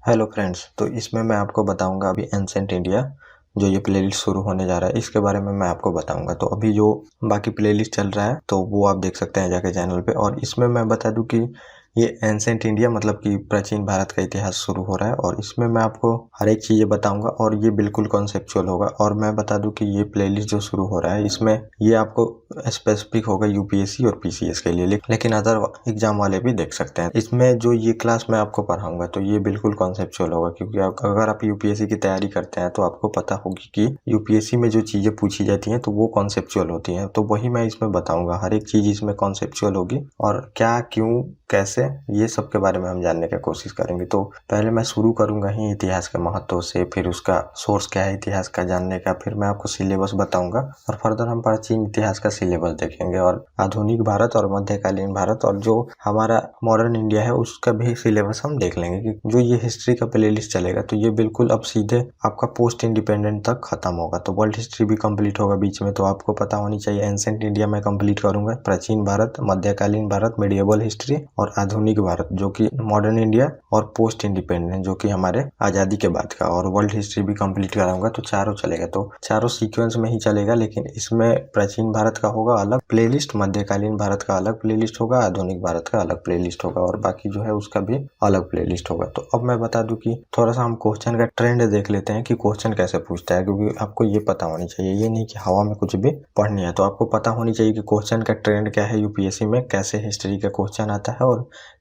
Hello friends, तो इसमें मैं आपको बताऊंगा अभी एंसेंट इंडिया जो ये प्लेलिस्ट शुरू होने जा रहा है इसके बारे में मैं आपको बताऊंगा। तो अभी जो बाकी प्लेलिस्ट चल रहा है तो वो आप देख सकते हैं जाके चैनल पे। और इसमें मैं बता दूं कि ये एंसेंट इंडिया मतलब कि प्राचीन भारत का इतिहास शुरू हो रहा है और इसमें मैं आपको हर एक चीज़ें बताऊंगा और ये बिल्कुल कॉन्सेप्चुअल होगा। और मैं बता दूं कि ये प्लेलिस्ट जो शुरू हो रहा है इसमें ये आपको स्पेसिफिक होगा यूपीएससी और पीसीएस के लिए, लेकिन अदर एग्जाम वाले भी देख सकते हैं। इसमें जो ये क्लास मैं आपको पढ़ाऊंगा तो ये बिल्कुल कॉन्सेप्चुअल होगा, क्योंकि अगर आप यूपीएससी की तैयारी करते हैं तो आपको पता होगी कि यूपीएससी में जो चीज़ें पूछी जाती हैं तो वो कॉन्सेप्चुअल होती हैं। तो वही मैं इसमें बताऊंगा, हर एक चीज़ इसमें कॉन्सेप्चुअल होगी और क्या क्यों कैसे ये सब के बारे में हम जानने की कोशिश करेंगे। तो पहले मैं शुरू करूंगा ही इतिहास के महत्व से, फिर उसका सोर्स क्या है इतिहास का जानने का, फिर मैं आपको सिलेबस बताऊंगा और फर्दर हम प्राचीन इतिहास का सिलेबस देखेंगे और आधुनिक भारत और मध्यकालीन भारत और जो हमारा मॉडर्न इंडिया है उसका भी सिलेबस हम देख लेंगे। कि जो ये हिस्ट्री का प्लेलिस्ट चलेगा तो ये बिल्कुल अब सीधे आपका पोस्ट इंडिपेंडेंट तक खत्म होगा। तो वर्ल्ड हिस्ट्री भी कंप्लीट होगा बीच में, तो आपको पता होनी चाहिए। एंसेंट इंडिया में कंप्लीट करूंगा, प्राचीन भारत, मध्यकालीन भारत, मेडिएवल हिस्ट्री और आधुनिक भारत जो कि मॉडर्न इंडिया और पोस्ट इंडिपेंडेंट जो कि हमारे आजादी के बाद का, और वर्ल्ड हिस्ट्री भी कंप्लीट कराऊंगा। तो चारों चलेगा, तो चारों सीक्वेंस में ही चलेगा, लेकिन इसमें प्राचीन भारत का होगा अलग प्लेलिस्ट, मध्यकालीन भारत का अलग प्लेलिस्ट होगा, आधुनिक भारत का अलग प्लेलिस्ट होगा और बाकी जो है उसका भी अलग प्लेलिस्ट होगा। तो अब मैं बता दूं कि थोड़ा सा हम क्वेश्चन का ट्रेंड देख लेते हैं कि क्वेश्चन कैसे पूछता है, क्योंकि आपको ये पता होनी चाहिए, ये नहीं कि हवा में कुछ भी पढ़नी है। तो आपको पता होनी चाहिए कि क्वेश्चन का ट्रेंड क्या है, यूपीएससी में कैसे हिस्ट्री का क्वेश्चन आता है और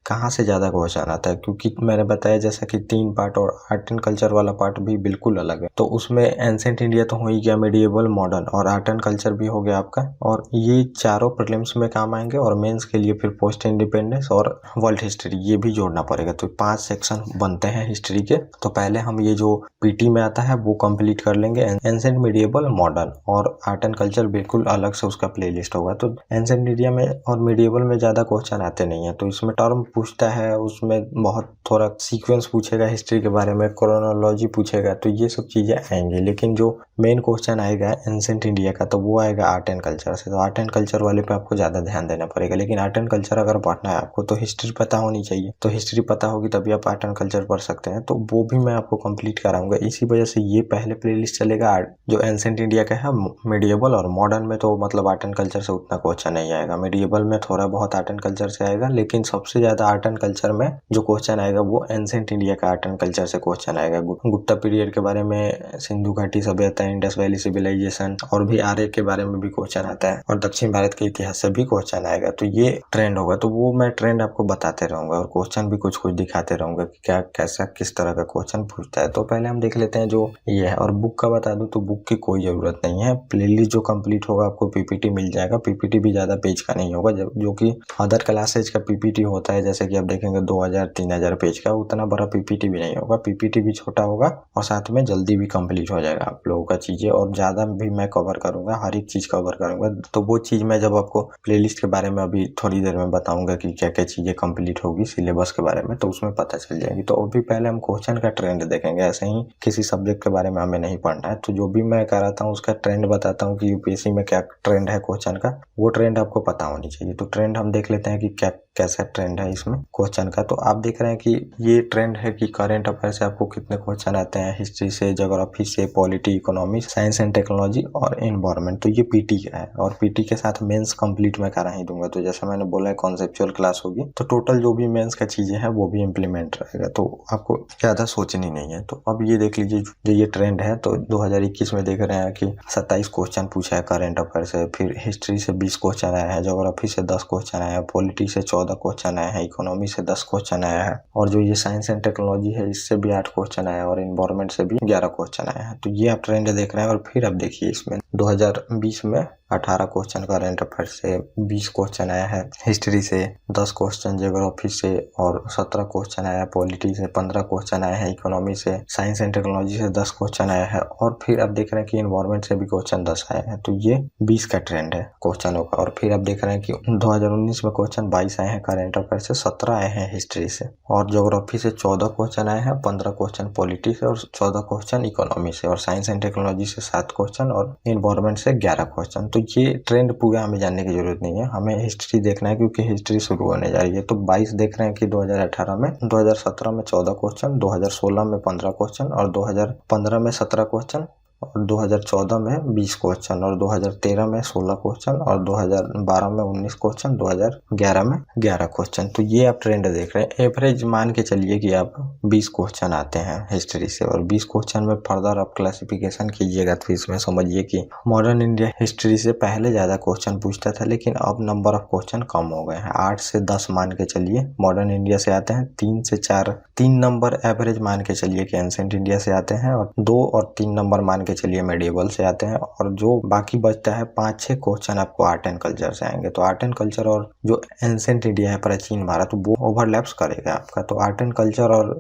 कहाँ से ज़्यादा क्वेश्चन आता है। क्योंकि मैंने बताया जैसा कि 3 पार्ट और आर्ट एंड कल्चर वाला पार्ट भी बिल्कुल अलग है। तो उसमें एंसेंट इंडिया तो हो ही गया, मेडिएवल, मॉडर्न और आर्ट एंड कल्चर भी हो गया आपका, और ये चारों प्रीलिम्स में काम आएंगे और मेंस के लिए फिर पोस्ट इंडिपेंडेंस और वर्ल्ड हिस्ट्री ये भी जोड़ना पड़ेगा। तो 5 सेक्शन बनते हैं हिस्ट्री के। तो पहले हम ये जो पीटी में आता है वो कंप्लीट कर लेंगे। एंसेंट, मेडिएवल, मॉडर्न और आर्ट एंड कल्चर बिल्कुल अलग से उसका प्लेलिस्ट होगा। तो एंसेंट इंडिया में और मेडिएवल में ज़्यादा क्वेश्चन आते नहीं है, तो इसमें टर्म पूछता है, उसमें बहुत थोड़ा सीक्वेंस पूछेगा हिस्ट्री के बारे में, क्रोनोलॉजी पूछेगा, तो ये सब चीज़ें आएंगी। लेकिन जो मेन क्वेश्चन आएगा एंसेंट इंडिया का तो वो आएगा आर्ट एंड कल्चर से। तो आर्ट एंड कल्चर वाले पे आपको ज़्यादा ध्यान देना पड़ेगा। लेकिन आर्ट एंड कल्चर अगर पढ़ना है आपको तो हिस्ट्री पता होनी चाहिए, तो हिस्ट्री पता होगी तभी आप आर्ट एंड कल्चर पढ़ सकते हैं। तो वो भी मैं आपको कंप्लीट कराऊंगा। इसी वजह से ये पहले प्लेलिस्ट चलेगा जो एंसेंट इंडिया का है, मेडिएवल और मॉडर्न में तो मतलब आर्ट एंड कल्चर से उतना क्वेश्चन नहीं आएगा। मेडिएवल में थोड़ा बहुत आर्ट एंड कल्चर से आएगा, लेकिन सबसे ज़्यादा आर्ट एंड कल्चर में जो क्वेश्चन आएगा वो एंसेंट इंडिया का आर्ट एंड कल्चर से क्वेश्चन आएगा। गुप्ता पीरियड के बारे में, सिंधु घाटी सभ्यता, इंडस वैली सिविलाइजेशन और भी आर्य के बारे में भी क्वेश्चन आता है और दक्षिण भारत के इतिहास से भी क्वेश्चन आएगा। तो ये ट्रेंड होगा, तो वो मैं ट्रेंड आपको बताते रहूंगा और क्वेश्चन भी कुछ कुछ दिखाते रहूंगा कि क्या कैसा किस तरह का क्वेश्चन पूछता है। तो पहले हम देख लेते हैं जो ये है। और बुक का बता दूं तो बुक की कोई जरूरत नहीं है, प्लेलिस्ट जो कंप्लीट होगा आपको पीपीटी मिल जाएगा। पीपीटी भी ज्यादा पेज का नहीं होगा, जो कि अदर क्लासेज का पीपीटी होता है, जैसे कि आप देखेंगे 2000-3000 पेज का, उतना बड़ा पीपीटी भी नहीं होगा। पीपीटी भी छोटा होगा और साथ में जल्दी भी कंप्लीट हो जाएगा आप लोगों का चीजें, और ज्यादा भी मैं कवर करूंगा, हर एक चीज कवर करूंगा। तो वो चीज मैं जब आपको प्लेलिस्ट के बारे में अभी थोड़ी देर में बताऊंगा कि क्या क्या चीजें कंप्लीट होगी सिलेबस के बारे में, तो उसमें पता चल जाएगी। तो अभी पहले हम क्वेश्चन का ट्रेंड देखेंगे, ऐसे ही किसी सब्जेक्ट के बारे में हमें नहीं पढ़ना है। तो जो भी मैं कराता हूँ उसका ट्रेंड बताता हूँ कि यूपीएससी में क्या ट्रेंड है क्वेश्चन का, वो ट्रेंड आपको पता होनी चाहिए। तो ट्रेंड हम देख लेते हैं कि क्या कैसा ट्रेंड है इसमें क्वेश्चन का। तो आप देख रहे हैं कि ये ट्रेंड है कि करंट अफेयर से आपको कितने क्वेश्चन आते हैं, हिस्ट्री से, ज्योग्राफी से, polity, economy, science and technology और एनवायरनमेंट। तो ये पीटी का है और पीटी के साथ मेंस कंप्लीट मैं करा ही दूंगा। तो जैसा मैंने बोला है कॉन्सेप्चुअल क्लास होगी, तो टोटल जो भी मेंस का चीजें हैं वो भी इम्प्लीमेंट रहेगा, तो आपको ज्यादा सोचनी नहीं है। तो अब ये देख लीजिए जो ये ट्रेंड है, तो 2021 में देख रहे हैं कि 27 क्वेश्चन पूछा है करंट अफेयर से, फिर हिस्ट्री से 20 क्वेश्चन आया है, ज्योग्राफी से 10 क्वेश्चन आया है, पॉलिटी से 14 क्वेश्चन आया है, इकोनॉमी से 10 क्वेश्चन आया है, और जो ये साइंस एंड टेक्नोलॉजी है इससे भी 8 क्वेश्चन आया है, और एनवायरनमेंट से भी 11 क्वेश्चन आया है। तो ये आप ट्रेंड देख रहे हैं। और फिर आप देखिए इसमें 2020 में 18 क्वेश्चन करंट अफेयर से, 20 क्वेश्चन आया है हिस्ट्री से, 10 क्वेश्चन ज्योग्राफी से और 17 क्वेश्चन आया है पॉलिटी से, 15 क्वेश्चन आया है इकोनॉमी से, साइंस एंड टेक्नोलॉजी से 10 क्वेश्चन आया है, और फिर आप देख रहे हैं कि एनवायरनमेंट से भी क्वेश्चन 10 आए हैं। तो ये 20 का ट्रेंड है क्वेश्चनों का। और फिर आप देख रहे हैं कि 2019 में क्वेश्चन 22 आए हैं करंट अफेयर से, 17 आए हैं हिस्ट्री से, और ज्योग्राफी से 14 क्वेश्चन आए हैं, 15 क्वेश्चन पॉलिटी से और 14 क्वेश्चन इकोनॉमी से, और साइंस एंड टेक्नोलॉजी से 7 क्वेश्चन और एनवायरनमेंट से 11 क्वेश्चन। तो ये ट्रेंड पूरा हमें जानने की जरूरत नहीं है, हमें हिस्ट्री देखना है क्योंकि हिस्ट्री शुरू होने जा रही है। तो 22 देख रहे हैं कि 2018 में, 2017 में 14 क्वेश्चन, 2016 में 15 क्वेश्चन और 2015 में 17 क्वेश्चन और 2014 में 20 क्वेश्चन और 2013 में 16 क्वेश्चन और 2012 में 19 क्वेश्चन, 2011 में 11 क्वेश्चन। तो ये आप ट्रेंड देख रहे हैं। एवरेज मान के चलिए कि आप 20 क्वेश्चन आते हैं हिस्ट्री से और 20 क्वेश्चन में फर्दर आप क्लासिफिकेशन कीजिएगा तो इसमें समझिए कि मॉडर्न इंडिया हिस्ट्री से पहले ज़्यादा क्वेश्चन पूछता था, लेकिन अब नंबर ऑफ क्वेश्चन कम हो गए हैं। 8 से 10 मान के चलिए मॉडर्न इंडिया से आते हैं, 3 से 4, 3 नंबर एवरेज मान के चलिए कि एंसेंट इंडिया से आते हैं और 2 और 3 नंबर मान के चलिए मेडिएवल से आते हैं और जो बाकी बचता है 5-6 क्वेश्चन आपको आर्ट एंड कल्चर से आएंगे। तो आर्ट एंड कल्चर और जो एंसेंट इंडिया है, प्राचीन भारत, वो ओवरलैप्स करेगा आपका। तो आर्ट एंड कल्चर और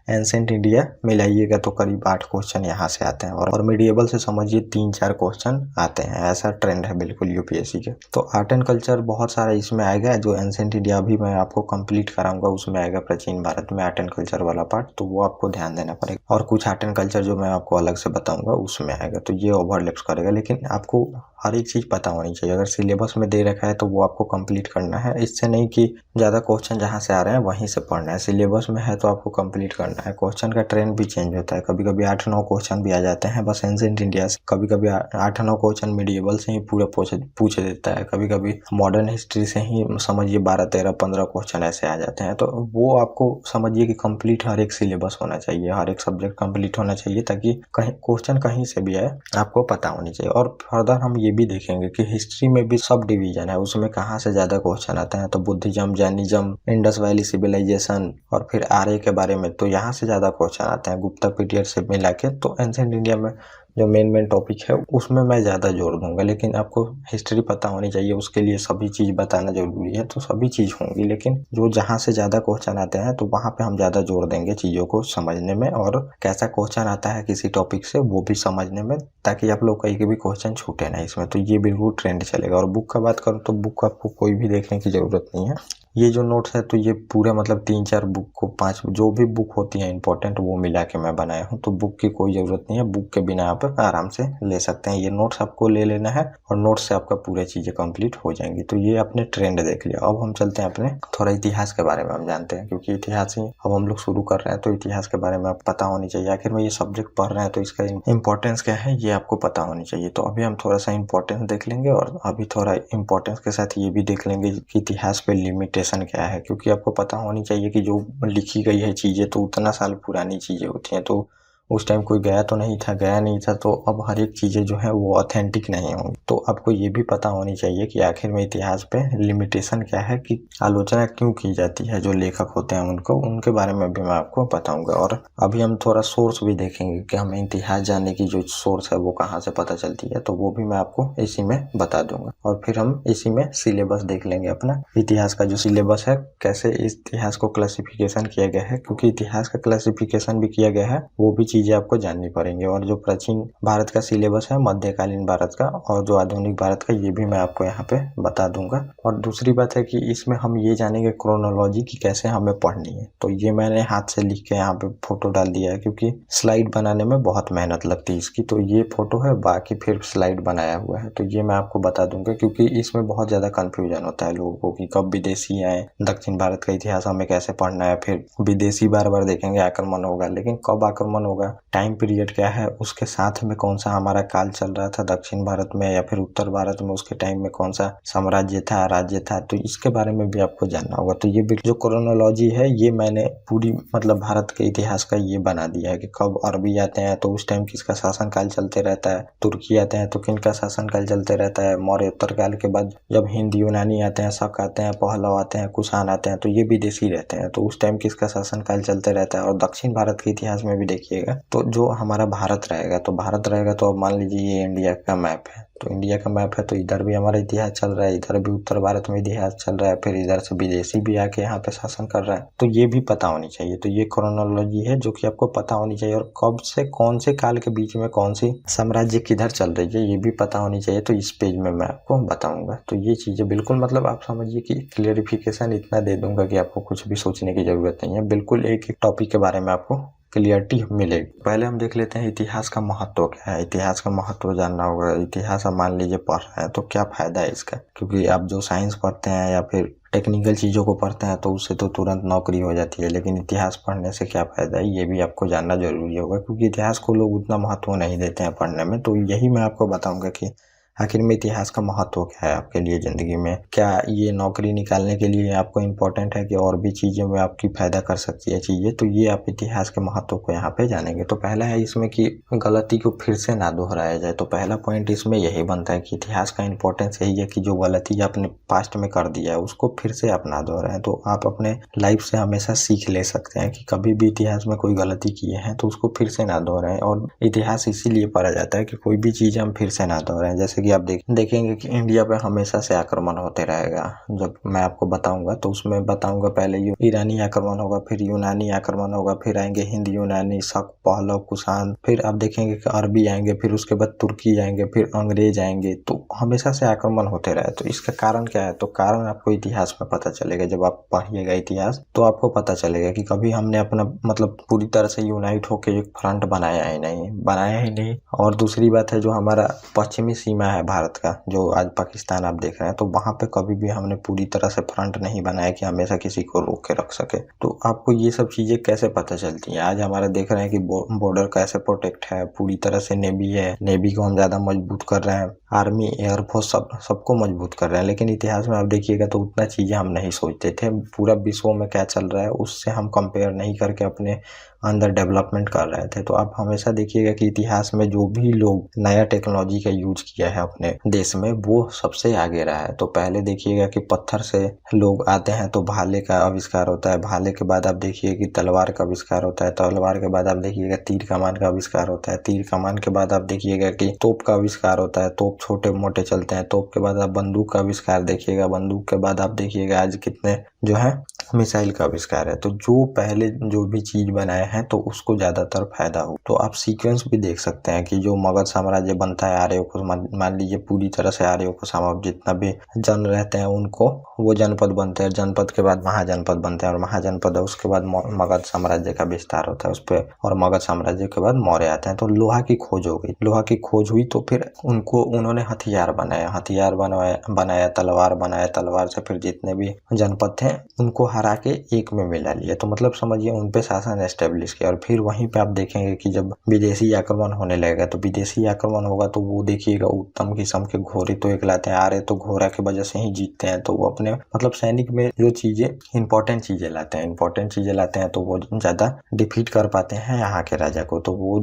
एंसेंट इंडिया मिलाइएगा तो करीब 8 क्वेश्चन यहाँ से आते हैं और मेडिएवल से समझिए 3-4 क्वेश्चन आते हैं। ऐसा ट्रेंड है बिल्कुल यूपीएससी के। तो आर्ट एंड कल्चर बहुत सारा इसमें आएगा। जो एंसेंट इंडिया अभी मैं आपको कंप्लीट कराऊंगा उसमें आएगा प्राचीन भारत में आर्ट एंड कल्चर वाला पार्ट, तो वो आपको ध्यान देना पड़ेगा। और कुछ आर्ट एंड कल्चर जो मैं आपको अलग से बताऊंगा उसमें आएगा, तो ये ओवरलैप्स करेगा। लेकिन आपको हर एक चीज़ पता होनी चाहिए। अगर सिलेबस में दे रखा है तो वो आपको कंप्लीट करना है। इससे नहीं कि ज़्यादा क्वेश्चन जहाँ से आ रहे हैं वहीं से पढ़ना है। सिलेबस में है तो आपको कंप्लीट करना है। क्वेश्चन का ट्रेंड भी चेंज होता है, कभी कभी 8-9 क्वेश्चन भी आ जाते हैं बस एंसेंट इंडिया से, कभी कभी 8-9 क्वेश्चन मिडिएवल से ही पूरा पूछ देता है, कभी कभी मॉडर्न हिस्ट्री से ही समझिए 12-13-15 क्वेश्चन ऐसे आ जाते हैं। तो वो आपको समझिए कि कंप्लीट हर एक सिलेबस होना चाहिए, हर एक सब्जेक्ट कंप्लीट होना चाहिए ताकि कहीं क्वेश्चन कहीं से भी आए आपको पता होनी चाहिए। और फर्दर हम ये भी देखेंगे कि हिस्ट्री में भी सब डिवीजन है, उसमें कहाँ से ज़्यादा क्वेश्चन आते हैं। तो Buddhism, Jainism, Indus valley civilisation और फिर आर्य के बारे में, तो यहाँ से ज़्यादा क्वेश्चन आते हैं गुप्ता पीरियड से मिला के। तो एंसेंट इंडिया में जो मेन टॉपिक है उसमें मैं ज़्यादा जोर दूंगा, लेकिन आपको हिस्ट्री पता होनी चाहिए, उसके लिए सभी चीज़ बताना जरूरी है। तो सभी चीज़ होंगी, लेकिन जो जहाँ से ज़्यादा क्वेश्चन आते हैं तो वहाँ पे हम ज़्यादा जोर देंगे चीज़ों को समझने में और कैसा क्वेश्चन आता है किसी टॉपिक से वो भी समझने में, ताकि आप लोग कहीं के भी क्वेश्चन छूटे ना इसमें। तो ये बिल्कुल ट्रेंड चलेगा। और बुक का बात करूँ तो बुक आपको कोई भी देखने की ज़रूरत नहीं है। ये जो नोट्स है तो ये पूरा मतलब 3-4 बुक को 5 जो भी बुक होती है इंपॉर्टेंट वो मिला के मैं बनाया हूँ। तो बुक की कोई ज़रूरत नहीं है, बुक के बिना आप आराम से ले सकते हैं। ये नोट्स आपको ले लेना है और नोट्स से आपका पूरी चीज़ें कंप्लीट हो जाएंगी। तो ये आपने ट्रेंड देख लिया। अब हम चलते हैं अपने थोड़ा इतिहास के बारे में हम जानते हैं, क्योंकि इतिहास ही अब हम लोग शुरू कर रहे हैं तो इतिहास के बारे में आप पता होनी चाहिए। आखिर में ये सब्जेक्ट पढ़ रहे हैं तो इसका इंपॉर्टेंस क्या है ये आपको पता होनी चाहिए। तो अभी हम थोड़ा सा इंपॉर्टेंस देख लेंगे और अभी थोड़ा इंपॉर्टेंस के साथ ये भी देख लेंगे कि इतिहास पे लिमिटेशन क्या है, क्योंकि आपको पता होनी चाहिए कि जो लिखी गई है चीज़ें तो उतना साल पुरानी चीज़ें होती हैं। तो उस टाइम कोई गया नहीं था तो अब हर एक चीज़ें जो है वो ऑथेंटिक नहीं होंगी। तो आपको ये भी पता होनी चाहिए कि आखिर में इतिहास पे लिमिटेशन क्या है, कि आलोचना क्यों की जाती है, जो लेखक होते हैं उनके बारे में भी मैं आपको बताऊंगा। और अभी हम थोड़ा सोर्स भी देखेंगे कि हमें इतिहास जानने की जो सोर्स है वो कहाँ से पता चलती है, तो वो भी मैं आपको इसी में बता दूंगा। और फिर हम इसी में सिलेबस देख लेंगे अपना इतिहास का जो सिलेबस है, कैसे इतिहास को क्लासिफिकेशन किया गया है, क्योंकि इतिहास का क्लासिफिकेशन भी किया गया है, वो भी चीजें आपको जाननी पड़ेंगी। और जो प्राचीन भारत का सिलेबस है, मध्यकालीन भारत का और जो आधुनिक भारत का, ये भी मैं आपको यहाँ पे बता दूंगा। और दूसरी बात है कि इसमें हम ये जानेंगे क्रोनोलॉजी की कैसे हमें पढ़नी है। तो ये मैंने हाथ से लिख के यहाँ पे फोटो डाल दिया है, क्योंकि स्लाइड बनाने में बहुत मेहनत लगती है इसकी। तो ये फोटो है, बाकी फिर स्लाइड बनाया हुआ है। तो ये मैं आपको बता दूंगा, क्योंकि इसमें बहुत ज्यादा कंफ्यूजन होता है लोगों को कि कब विदेशी आए, दक्षिण भारत का इतिहास हमें कैसे पढ़ना है। फिर विदेशी बार बार देखेंगे आक्रमण होगा, लेकिन कब आक्रमण होगा, टाइम पीरियड क्या है, उसके साथ में कौन सा हमारा काल चल रहा था दक्षिण भारत में या फिर उत्तर भारत में, उसके टाइम में कौन सा साम्राज्य था, राज्य था, तो इसके बारे में भी आपको जानना होगा। तो ये जो क्रोनोलॉजी है ये मैंने पूरी मतलब भारत के इतिहास का ये बना दिया है कि कब अरबी आते हैं तो उस टाइम किसका शासन काल चलते रहता है, तुर्की आते हैं तो किनका शासन काल चलते रहता है, मौर्य उत्तर काल के बाद जब हिंद यूनानी आते हैं, शक आते हैं, पहलव आते हैं, कुषाण आते हैं, तो ये विदेशी रहते हैं, तो उस टाइम किसका शासन काल चलते रहता है। और दक्षिण भारत के इतिहास में भी देखिएगा तो जो हमारा भारत रहेगा तो अब मान लीजिए ये इंडिया का मैप है, तो इंडिया का मैप है तो इधर भी हमारा इतिहास चल रहा है, इधर भी उत्तर भारत में इतिहास चल रहा है, फिर इधर से विदेशी भी आके यहाँ पे शासन कर रहा है, तो ये भी पता होनी चाहिए। तो ये क्रोनोलॉजी है जो कि आपको पता होनी चाहिए, और कब से कौन से काल के बीच में कौन सी साम्राज्य किधर चल रही है ये भी पता होनी चाहिए। तो इस पेज में मैं आपको बताऊंगा। तो ये चीजें बिल्कुल मतलब आप समझिए कि क्लियरिफिकेशन इतना दे दूंगा कि आपको कुछ भी सोचने की जरूरत नहीं है। बिल्कुल एक एक टॉपिक के बारे में आपको क्लियरिटी मिलेगी। पहले हम देख लेते हैं इतिहास का महत्व क्या है। इतिहास का महत्व जानना होगा। इतिहास आप मान लीजिए पढ़ रहे हैं तो क्या फायदा है इसका, क्योंकि आप जो साइंस पढ़ते हैं या फिर टेक्निकल चीज़ों को पढ़ते हैं तो उससे तो तुरंत नौकरी हो जाती है, लेकिन इतिहास पढ़ने से क्या फ़ायदा है ये भी आपको जानना जरूरी होगा, क्योंकि इतिहास को लोग उतना महत्व नहीं देते हैं पढ़ने में। तो यही मैं आपको बताऊंगा कि आखिर में इतिहास का महत्व क्या है आपके लिए ज़िंदगी में। क्या ये नौकरी निकालने के लिए आपको इम्पोर्टेंट है कि और भी चीज़ों में आपकी फ़ायदा कर सकती है चीज़ें, तो ये आप इतिहास के महत्व को यहाँ पे जानेंगे। तो पहला है इसमें कि गलती को फिर से ना दोहराया जाए। तो पहला पॉइंट इसमें यही बनता है कि इतिहास का इम्पोर्टेंस यही है कि जो गलती आपने पास्ट में कर दिया है उसको फिर से आप ना दोहराएं। तो आप अपने लाइफ से हमेशा सीख ले सकते हैं कि कभी भी इतिहास में कोई गलती किए हैं तो उसको फिर से ना दोहराएं। और इतिहास इसीलिए पढ़ा जाता है कि कोई भी चीज़ हम फिर से ना दोहराएं। जैसे कि आप देखेंगे कि इंडिया पे हमेशा से आक्रमण होते रहेगा। जब मैं आपको बताऊंगा तो उसमें बताऊंगा पहले ईरानी आक्रमण होगा, फिर यूनानी आक्रमण होगा, फिर आएंगे हिंद यूनानी, शक, पहलव, कुषाण, फिर आप देखेंगे कि अरबी आएंगे, फिर उसके बाद तुर्की आएंगे, फिर अंग्रेज आएंगे। तो हमेशा से आक्रमण होते रहे। तो इसका कारण क्या है, तो कारण आपको इतिहास में पता चलेगा। जब आप पढ़िएगा इतिहास तो आपको पता चलेगा कि कभी हमने अपना मतलब पूरी तरह से यूनाइट होकर एक फ्रंट बनाया ही नहीं। और दूसरी बात है जो हमारा पश्चिमी सीमा है भारत का, जो आज पाकिस्तान आप देख रहे हैं, तो वहां पे कभी भी हमने पूरी तरह से फ्रंट नहीं बनाया कि हमेशा किसी को रोक के रख सके। तो आपको ये सब चीजें कैसे पता चलती हैं। आज हमारा देख रहे हैं कि बॉर्डर कैसे प्रोटेक्ट है, पूरी तरह से नेवी है, नेवी को हम ज्यादा मजबूत कर रहे हैं, आर्मी एयरफोर्स सबको मजबूत कर रहे हैं। लेकिन इतिहास में आप देखिएगा तो उतना चीजें हम नहीं सोचते थे। पूरा विश्व में क्या चल रहा है उससे हम कंपेयर नहीं करके अपने अंदर डेवलपमेंट कर रहे थे। तो आप हमेशा देखिएगा कि इतिहास में जो भी लोग नया टेक्नोलॉजी का यूज किया है अपने देश में वो सबसे आगे रहा है। तो पहले देखिएगा कि पत्थर से लोग आते हैं तो भाले का आविष्कार होता है, भाले के बाद आप देखिए कि तलवार का आविष्कार होता है, तलवार के बाद आप देखिएगा तीर कमान का आविष्कार होता है, तीर कमान के बाद आप देखिएगा कि तोप का आविष्कार होता है, तोप छोटे मोटे चलते हैं, तोप के बाद आप बंदूक का आविष्कार देखिएगा, बंदूक के बाद आप देखिएगा आज कितने जो है मिसाइल का आविष्कार है। तो जो पहले जो भी चीज बनाए हैं तो उसको ज्यादातर फायदा हो। तो आप सीक्वेंस भी देख सकते हैं कि जो मगध साम्राज्य बनता है, आर्यों को मान लीजिए पूरी तरह से आर्यों को साम्राज्य जितना भी जन रहते हैं उनको वो जनपद बनते हैं, जनपद के बाद महाजनपद बनते हैं, और महाजनपद है उसके बाद मगध साम्राज्य का विस्तार होता है उस पर, और मगध साम्राज्य के बाद मौर्य आते हैं। तो लोहा की खोज हो गई, लोहा की खोज हुई तो फिर उन्होंने हथियार बनाया, तलवार बनाया, तलवार से फिर जितने भी जनपद थे उनको हरा के एक में मिला लिया। तो मतलब समझिए उन पे शासन एस्टेब्लिश किया। और फिर वहीं पे आप देखेंगे कि जब विदेशी आक्रमण होने लगेगा तो विदेशी आक्रमण होगा तो वो देखिएगा उत्तम किस्म के घोड़े तो एक लाते हैं, आ रहे तो घोड़ा की वजह से ही जीतते हैं। तो वो अपने मतलब सैनिक में जो चीजें इंपॉर्टेंट चीजें लाते हैं तो वो ज्यादा डिफीट कर पाते हैं यहाँ के राजा को। तो वो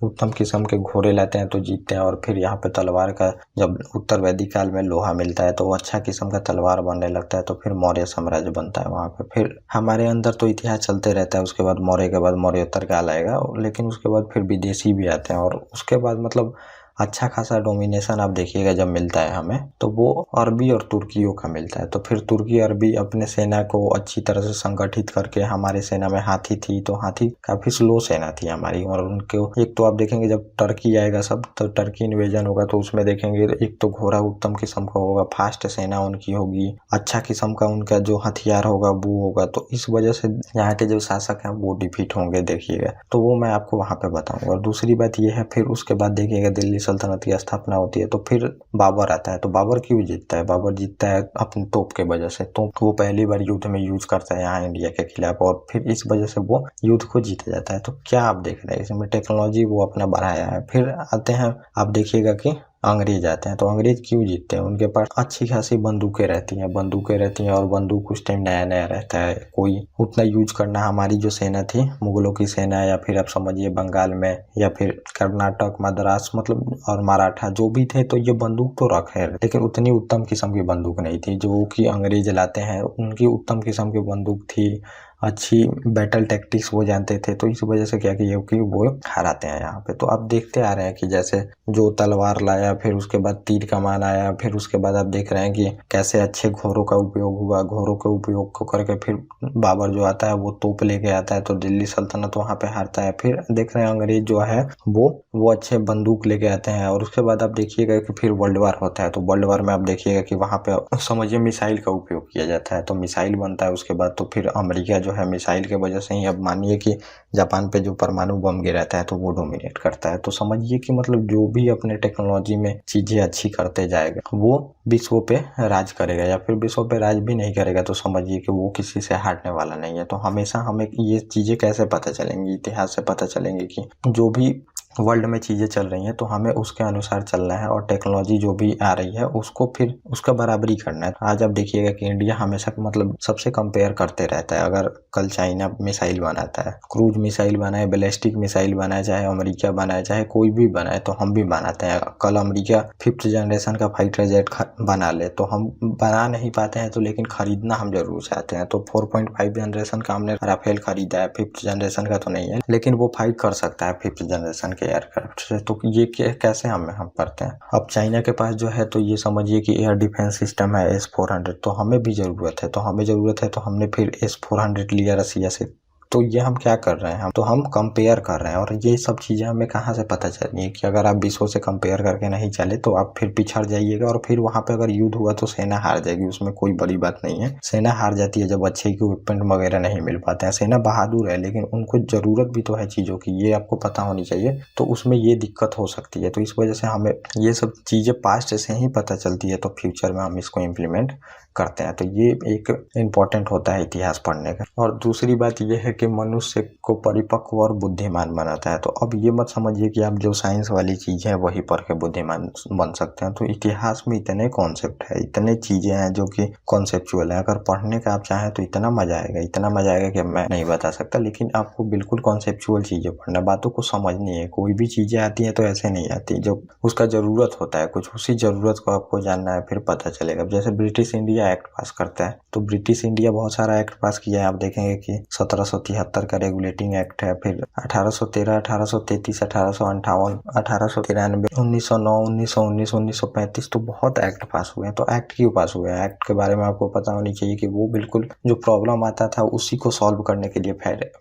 उत्तम किस्म के घोड़े लाते हैं तो जीतते हैं। और फिर यहाँ पे तलवार का जब उत्तर वैदिक काल में लोहा मिलता है तो वो अच्छा किस्म का तलवार बनने लगता है। तो फिर मौर्य साम्राज्य बनता है वहाँ पे। फिर हमारे अंदर तो इतिहास चलते रहता है। उसके बाद मौर्य के बाद मौर्योत्तर काल आएगा, लेकिन उसके बाद फिर विदेशी भी आते हैं। और उसके बाद मतलब अच्छा खासा डोमिनेशन आप देखिएगा जब मिलता है हमें तो वो अरबी और तुर्कियों का मिलता है। तो फिर तुर्की अरबी अपने सेना को अच्छी तरह से संगठित करके, हमारे सेना में हाथी थी तो हाथी काफी स्लो सेना थी हमारी। और उनके एक तो आप देखेंगे जब टर्की आएगा सब तो टर्की इन्वेजन होगा तो उसमें देखेंगे एक तो घोड़ा उत्तम किस्म का होगा, फास्ट सेना उनकी होगी, अच्छा किस्म का उनका जो हथियार होगा वो होगा। तो इस वजह से यहाँ के जो शासक हैं वो डिफीट होंगे देखिएगा। तो वो मैं आपको वहां पे बताऊंगा। और दूसरी बात ये है फिर उसके बाद देखिएगा दिल्ली सल्तनत की स्थापना होती है। तो फिर बाबर आता है। तो बाबर क्यों जीतता है, बाबर जीतता है अपनी तोप के वजह से। तोप वो पहली बार युद्ध में यूज करता है यहाँ इंडिया के खिलाफ, और फिर इस वजह से वो युद्ध को जीत जाता है। तो क्या आप देख रहे हैं इसमें टेक्नोलॉजी वो अपना बढ़ाया है। फिर आते हैं आप देखिएगा कि अंग्रेज आते हैं। तो अंग्रेज क्यों जीतते हैं, उनके पास अच्छी खासी बंदूकें रहती हैं और बंदूक उस टाइम नया नया रहता है, कोई उतना यूज करना हमारी जो सेना थी मुगलों की सेना या फिर आप समझिए बंगाल में या फिर कर्नाटक मद्रास मतलब और मराठा जो भी थे तो ये बंदूक तो रखे, लेकिन उतनी उत्तम किस्म की बंदूक नहीं थी जो कि अंग्रेज लाते हैं। उनकी उत्तम किस्म की बंदूक थी, अच्छी बैटल टैक्टिक्स वो जानते थे। तो इस वजह से क्या किया कि वो हराते हैं यहाँ पे। तो आप देखते आ रहे हैं कि जैसे जो तलवार लाया, फिर उसके बाद तीर कमान आया, फिर उसके बाद आप देख रहे हैं कि कैसे अच्छे घोड़ों का उपयोग हुआ। घोड़ों के उपयोग को करके फिर बाबर जो आता है वो तोप लेके आता है तो दिल्ली सल्तनत वहां पे हारता है। फिर देख रहे हैं अंग्रेज जो है वो अच्छे बंदूक लेके आते हैं। और उसके बाद आप देखिएगा कि फिर वर्ल्ड वार होता है। तो वर्ल्ड वार में आप देखिएगा कि वहां पे समझिए मिसाइल का उपयोग किया जाता है। तो मिसाइल बनता है उसके बाद तो फिर अमेरिका जो है मिसाइल के वजह से ही अब मानिए कि जापान पे जो परमाणु बम गिराता है तो वो डोमिनेट करता है। तो समझिए कि मतलब जो भी अपने टेक्नोलॉजी में चीज़ें अच्छी करते जाएगा वो विश्व पे राज करेगा, या फिर विश्व पे राज भी नहीं करेगा तो समझिए कि वो किसी से हारने वाला नहीं है। तो हमेशा हमें ये चीज़ें कैसे पता चलेंगी, इतिहास से पता चलेंगी कि जो भी वर्ल्ड में चीज़ें चल रही हैं तो हमें उसके अनुसार चलना है, और टेक्नोलॉजी जो भी आ रही है उसको फिर उसका बराबरी करना है। आज आप देखिएगा कि इंडिया हमेशा मतलब सबसे कंपेयर करते रहता है। अगर कल चाइना मिसाइल बनाता है, क्रूज मिसाइल बनाए, बैलिस्टिक मिसाइल बनाए, चाहे अमेरिका बनाए, चाहे कोई भी बनाए, तो हम भी बनाते हैं। कल अमेरिका 5th जनरेशन का फाइटर जेट बना ले तो हम बना नहीं पाते हैं, तो लेकिन खरीदना हम जरूर चाहते हैं। तो 4.5 जनरेशन का हमने राफेल खरीदा है, 5th जनरेशन का तो नहीं है, लेकिन वो फाइट कर सकता है 5th जनरेशन के एयरक्राफ्ट से। तो ये कैसे हम करते हैं। अब चाइना के पास जो है तो ये समझिए कि एयर डिफेंस सिस्टम है S-400, तो हमें भी ज़रूरत है, तो हमने फिर S-400 लिया रसिया से। तो ये हम क्या कर रहे हैं, हम कंपेयर कर रहे हैं। और ये सब चीज़ें हमें कहाँ से पता चली कि अगर आप विश्व से कंपेयर करके नहीं चले तो आप फिर पिछड़ जाइएगा, और फिर वहाँ पे अगर युद्ध हुआ तो सेना हार जाएगी। उसमें कोई बड़ी बात नहीं है, सेना हार जाती है जब अच्छे इक्विपमेंट वगैरह नहीं मिल पाते हैं। सेना बहादुर है लेकिन उनको ज़रूरत भी तो है चीज़ों की, ये आपको पता होनी चाहिए। तो उसमें ये दिक्कत हो सकती है। तो इस वजह से हमें ये सब चीज़ें पास्ट से ही पता चलती है, तो फ्यूचर में हम इसको इम्प्लीमेंट करते हैं। तो ये एक इम्पॉर्टेंट होता है इतिहास पढ़ने का। और दूसरी बात ये है कि मनुष्य को परिपक्व और बुद्धिमान बनाता है। तो अब ये मत समझिए कि आप जो साइंस वाली चीज़ है वही पढ़ के बुद्धिमान बन सकते हैं। तो इतिहास में इतने कॉन्सेप्ट है, इतने चीज़ें हैं जो कि कॉन्सेप्चुअल है। अगर पढ़ने का आप चाहें तो इतना मजा आएगा कि मैं नहीं बता सकता। लेकिन आपको बिल्कुल कॉन्सेप्चुअल चीज़ें पढ़ना, बातों को समझनी है। कोई भी चीज़ें आती हैं तो ऐसे नहीं आती, जब उसका ज़रूरत होता है कुछ, उसी ज़रूरत को आपको जानना है, फिर पता चलेगा। जैसे ब्रिटिश इंडिया एक्ट पास करता है, तो ब्रिटिश इंडिया बहुत सारा एक्ट पास किया है। आप देखेंगे कि 1773 का रेगुलेटिंग एक्ट है, फिर 1813, 1833, 1858, 1893, 1909, 1919, 1935, तो बहुत एक्ट पास हुए हैं। तो एक्ट क्यों पास हुए हैं, एक्ट के बारे में आपको पता होनी चाहिए कि वो बिल्कुल जो प्रॉब्लम आता था उसी को सॉल्व करने के लिए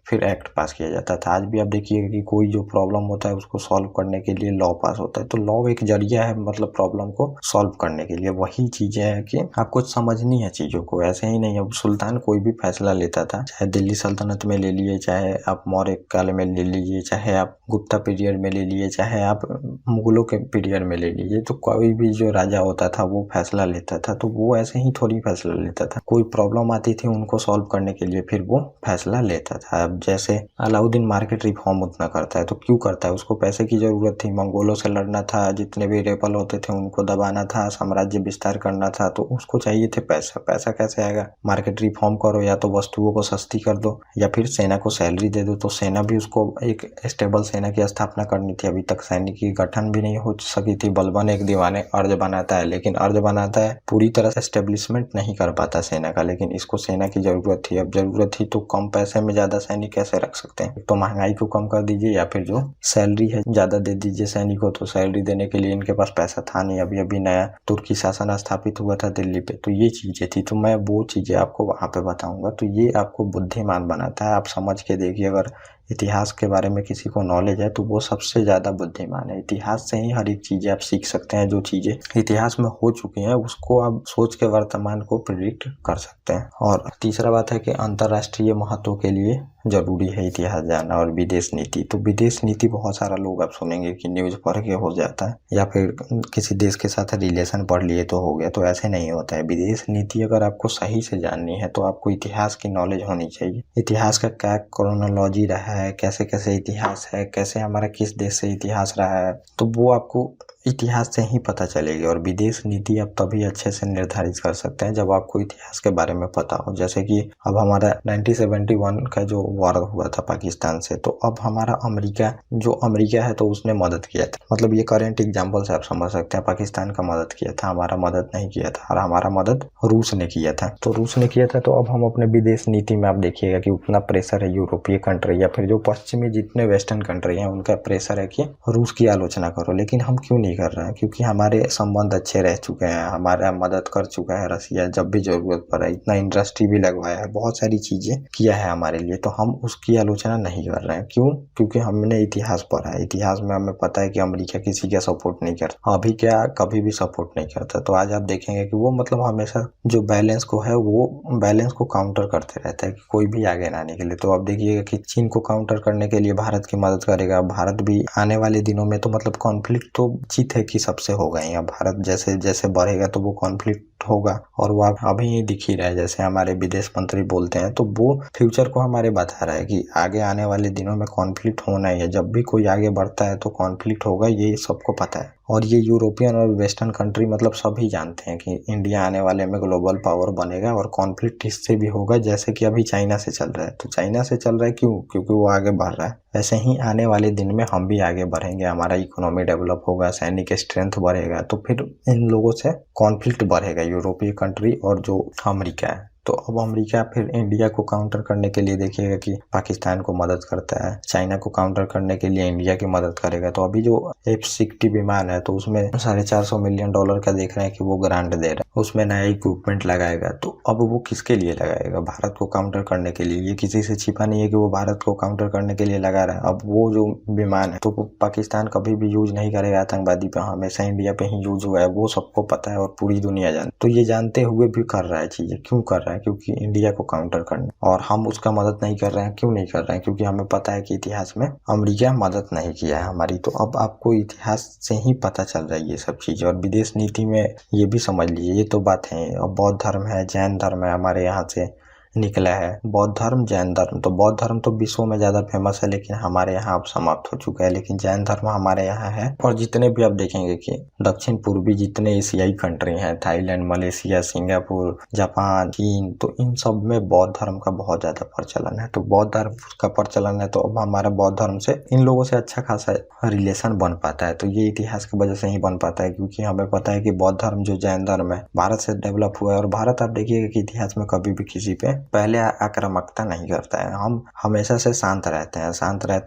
फिर एक्ट पास किया जाता था। आज भी आप देखिएगा कि कोई जो प्रॉब्लम होता है उसको सॉल्व करने के लिए लॉ पास होता है। तो लॉ एक जरिया है, मतलब प्रॉब्लम को सॉल्व करने के लिए। वही चीजें है कि आपको समझनी है चीजों को, ऐसे ही नहीं। अब सुल्तान कोई भी फैसला लेता था, चाहे दिल्ली सल्तनत में ले लिए, चाहे आप मौर्य काल में ले लीजिए, चाहे आप गुप्ता पीरियड में ले लिए, चाहे आप मुगलों के पीरियड में ले लीजिए, तो कोई भी जो राजा होता था वो फैसला लेता था। तो वो ऐसे ही थोड़ी फैसला लेता था, कोई प्रॉब्लम आती थी उनको सॉल्व करने के लिए फिर वो फैसला लेता था। अब जैसे अलाउद्दीन मार्केट रिफॉर्म उतना करता है, तो क्यों करता है, उसको पैसे की जरूरत थी, मंगोलों से लड़ना था, जितने भी रेबल होते थे उनको दबाना था, साम्राज्य विस्तार करना था, तो उसको चाहिए थे पैसा। पैसा कैसे आएगा, मार्केट रिफॉर्म करो, या तो वस्तुओं को सस्ती कर दो, या फिर सेना को सैलरी दे दो। तो सेना भी, उसको एक स्टेबल सेना की स्थापना करनी थी। अभी तक सैनिक की गठन भी नहीं हो सकी थी। बलबन एक दीवाने अर्ज बनाता है, लेकिन अर्ज बनाता है, पूरी तरह से एस्टेब्लिशमेंट नहीं कर पाता सेना का, लेकिन इसको सेना की जरूरत थी। अब जरूरत थी तो कम पैसे में ज्यादा सैनिक कैसे रख सकते हैं, तो महंगाई को कम कर दीजिए, या फिर जो सैलरी है ज्यादा दे दीजिए सैनिकों। तो सैलरी देने के लिए इनके पास पैसा था नहीं। अभी अभी नया तुर्की शासन स्थापित हुआ था दिल्ली पे, तो ये चीजें थी। तो मैं वो चीजें आपको वहां पे बताऊंगा। तो ये आपको बुद्धिमान बनाता है। आप समझ के देखिए, अगर इतिहास के बारे में किसी को नॉलेज है तो वो सबसे ज्यादा बुद्धिमान है। इतिहास से ही हर एक चीजें आप सीख सकते हैं। जो चीजें इतिहास में हो चुकी हैं उसको आप सोच के वर्तमान को प्रिडिक्ट कर सकते हैं। और तीसरा बात है कि अंतरराष्ट्रीय महत्व के लिए जरूरी है इतिहास जानना। और विदेश नीति, तो विदेश नीति बहुत सारा लोग आप सुनेंगे कि न्यूज पढ़ के हो जाता है, या फिर किसी देश के साथ रिलेशन पढ़ लिए तो हो गया। तो ऐसे नहीं होता है। विदेश नीति अगर आपको सही से जाननी है तो आपको इतिहास की नॉलेज होनी चाहिए। इतिहास का क्या क्रोनोलॉजी रहा है, कैसे कैसे इतिहास है, कैसे हमारा किस देश से इतिहास रहा है, तो वो आपको इतिहास से ही पता चलेगी। और विदेश नीति आप तभी अच्छे से निर्धारित कर सकते हैं जब आपको इतिहास के बारे में पता हो। जैसे कि अब हमारा 1971 का जो वार हुआ था पाकिस्तान से, तो अब हमारा अमेरिका है तो उसने मदद किया था। मतलब ये करेंट एग्जाम्पल से आप समझ सकते हैं, पाकिस्तान का मदद किया था, हमारा मदद नहीं किया था। और हमारा मदद रूस ने किया था। तो रूस ने किया था, तो अब हम अपने विदेश नीति में आप देखिएगा कि उतना प्रेशर है यूरोपीय कंट्री या फिर जो पश्चिमी जितने वेस्टर्न कंट्री हैं उनका प्रेशर है कि रूस की आलोचना करो। लेकिन हम क्यों नहीं नहीं कर रहे हैं, क्योंकि हमारे संबंध अच्छे रह चुके हैं, हमारा मदद कर चुका है रसिया जब भी जरूरत पड़ा, इतना इंडस्ट्री भी लगवाया है, बहुत सारी चीजें किया है हमारे लिए। तो हम उसकी आलोचना नहीं कर रहे हैं। क्यों? क्योंकि हमने इतिहास पढ़ा है, इतिहास में हमें पता है कि अमेरिका किसी का सपोर्ट नहीं करता, अभी क्या कभी भी सपोर्ट नहीं करता। तो आज आप देखेंगे कि वो मतलब हमेशा जो बैलेंस को है वो बैलेंस को काउंटर करते रहता है कि कोई भी आगे ना आने के लिए। तो अब देखिएगा कि चीन को काउंटर करने के लिए भारत की मदद करेगा, भारत भी आने वाले दिनों में तो मतलब कॉन्फ्लिक्ट तो जीत है कि सबसे होगा ही। अब भारत जैसे जैसे बढ़ेगा तो वो कॉन्फ्लिक्ट होगा, और वो अभी ही दिख ही रहा है। जैसे हमारे विदेश मंत्री बोलते हैं तो वो फ्यूचर को हमारे बता रहा है कि आगे आने वाले दिनों में कॉन्फ्लिक्ट होना ही है। जब भी कोई आगे बढ़ता है तो कॉन्फ्लिक्ट होगा, ये सबको पता है। और ये यूरोपियन और वेस्टर्न कंट्री मतलब सभी जानते हैं कि इंडिया आने वाले में ग्लोबल पावर बनेगा, और कॉन्फ्लिक्ट इससे भी होगा जैसे कि अभी चाइना से चल रहा है। तो चाइना से चल रहा है क्यों? क्योंकि वो आगे बढ़ रहा है। वैसे ही आने वाले दिन में हम भी आगे बढ़ेंगे, हमारा इकोनॉमी डेवलप होगा, सैनिक स्ट्रेंथ बढ़ेगा, तो फिर इन लोगों से कॉन्फ्लिक्ट बढ़ेगा, यूरोपीय कंट्री और जो अमेरिका है। तो अब अमेरिका फिर इंडिया को काउंटर करने के लिए देखिएगा कि पाकिस्तान को मदद करता है, चाइना को काउंटर करने के लिए इंडिया की मदद करेगा। तो अभी जो F-60 विमान है तो उसमें $450 मिलियन का देख रहे हैं कि वो ग्रांट दे रहा है, उसमें नया इक्विपमेंट लगाएगा। तो अब वो किसके लिए लगाएगा? भारत को काउंटर करने के लिए। ये किसी से छिपा नहीं है कि वो भारत को काउंटर करने के लिए लगा रहा है। अब वो जो विमान है तो पाकिस्तान कभी भी यूज नहीं करेगा आतंकवादी पे, हमेशा इंडिया पे ही यूज हुआ है, वो सबको पता है और पूरी दुनिया जानती। तो ये जानते हुए भी कर रहा है चीजें। क्यों कर रहा है? क्योंकि इंडिया को काउंटर करना, और हम उसका मदद नहीं कर रहे हैं। क्यों नहीं कर रहे हैं? क्योंकि हमें पता है कि इतिहास में अमेरिका मदद नहीं किया है हमारी। तो अब आपको इतिहास से ही पता चल रहा है ये सब चीजें। और विदेश नीति में ये भी समझ लीजिए, ये तो बात है। अब बौद्ध धर्म है, जैन धर्म है, हमारे यहाँ से निकला है। बौद्ध धर्म, जैन धर्म, तो बौद्ध धर्म तो विश्व में ज्यादा फेमस है, लेकिन हमारे यहाँ अब समाप्त हो चुका है। लेकिन जैन धर्म हमारे यहाँ है। और जितने भी आप देखेंगे कि दक्षिण पूर्वी जितने एशियाई कंट्री हैं, थाईलैंड, मलेशिया, सिंगापुर, जापान, चीन, तो इन सब में बौद्ध धर्म का बहुत ज्यादा प्रचलन है। तो बौद्ध धर्म का प्रचलन है, तो अब हमारा बौद्ध धर्म से इन लोगों से अच्छा खासा रिलेशन बन पाता है। तो ये इतिहास की वजह से ही बन पाता है, क्योंकि हमें पता है कि बौद्ध धर्म जो जैन धर्म है भारत से डेवलप हुआ है। और भारत आप देखिएगा कि इतिहास में कभी भी किसी पे पहले आक्रामकता नहीं करता है, हम हमेशा से शांत रहते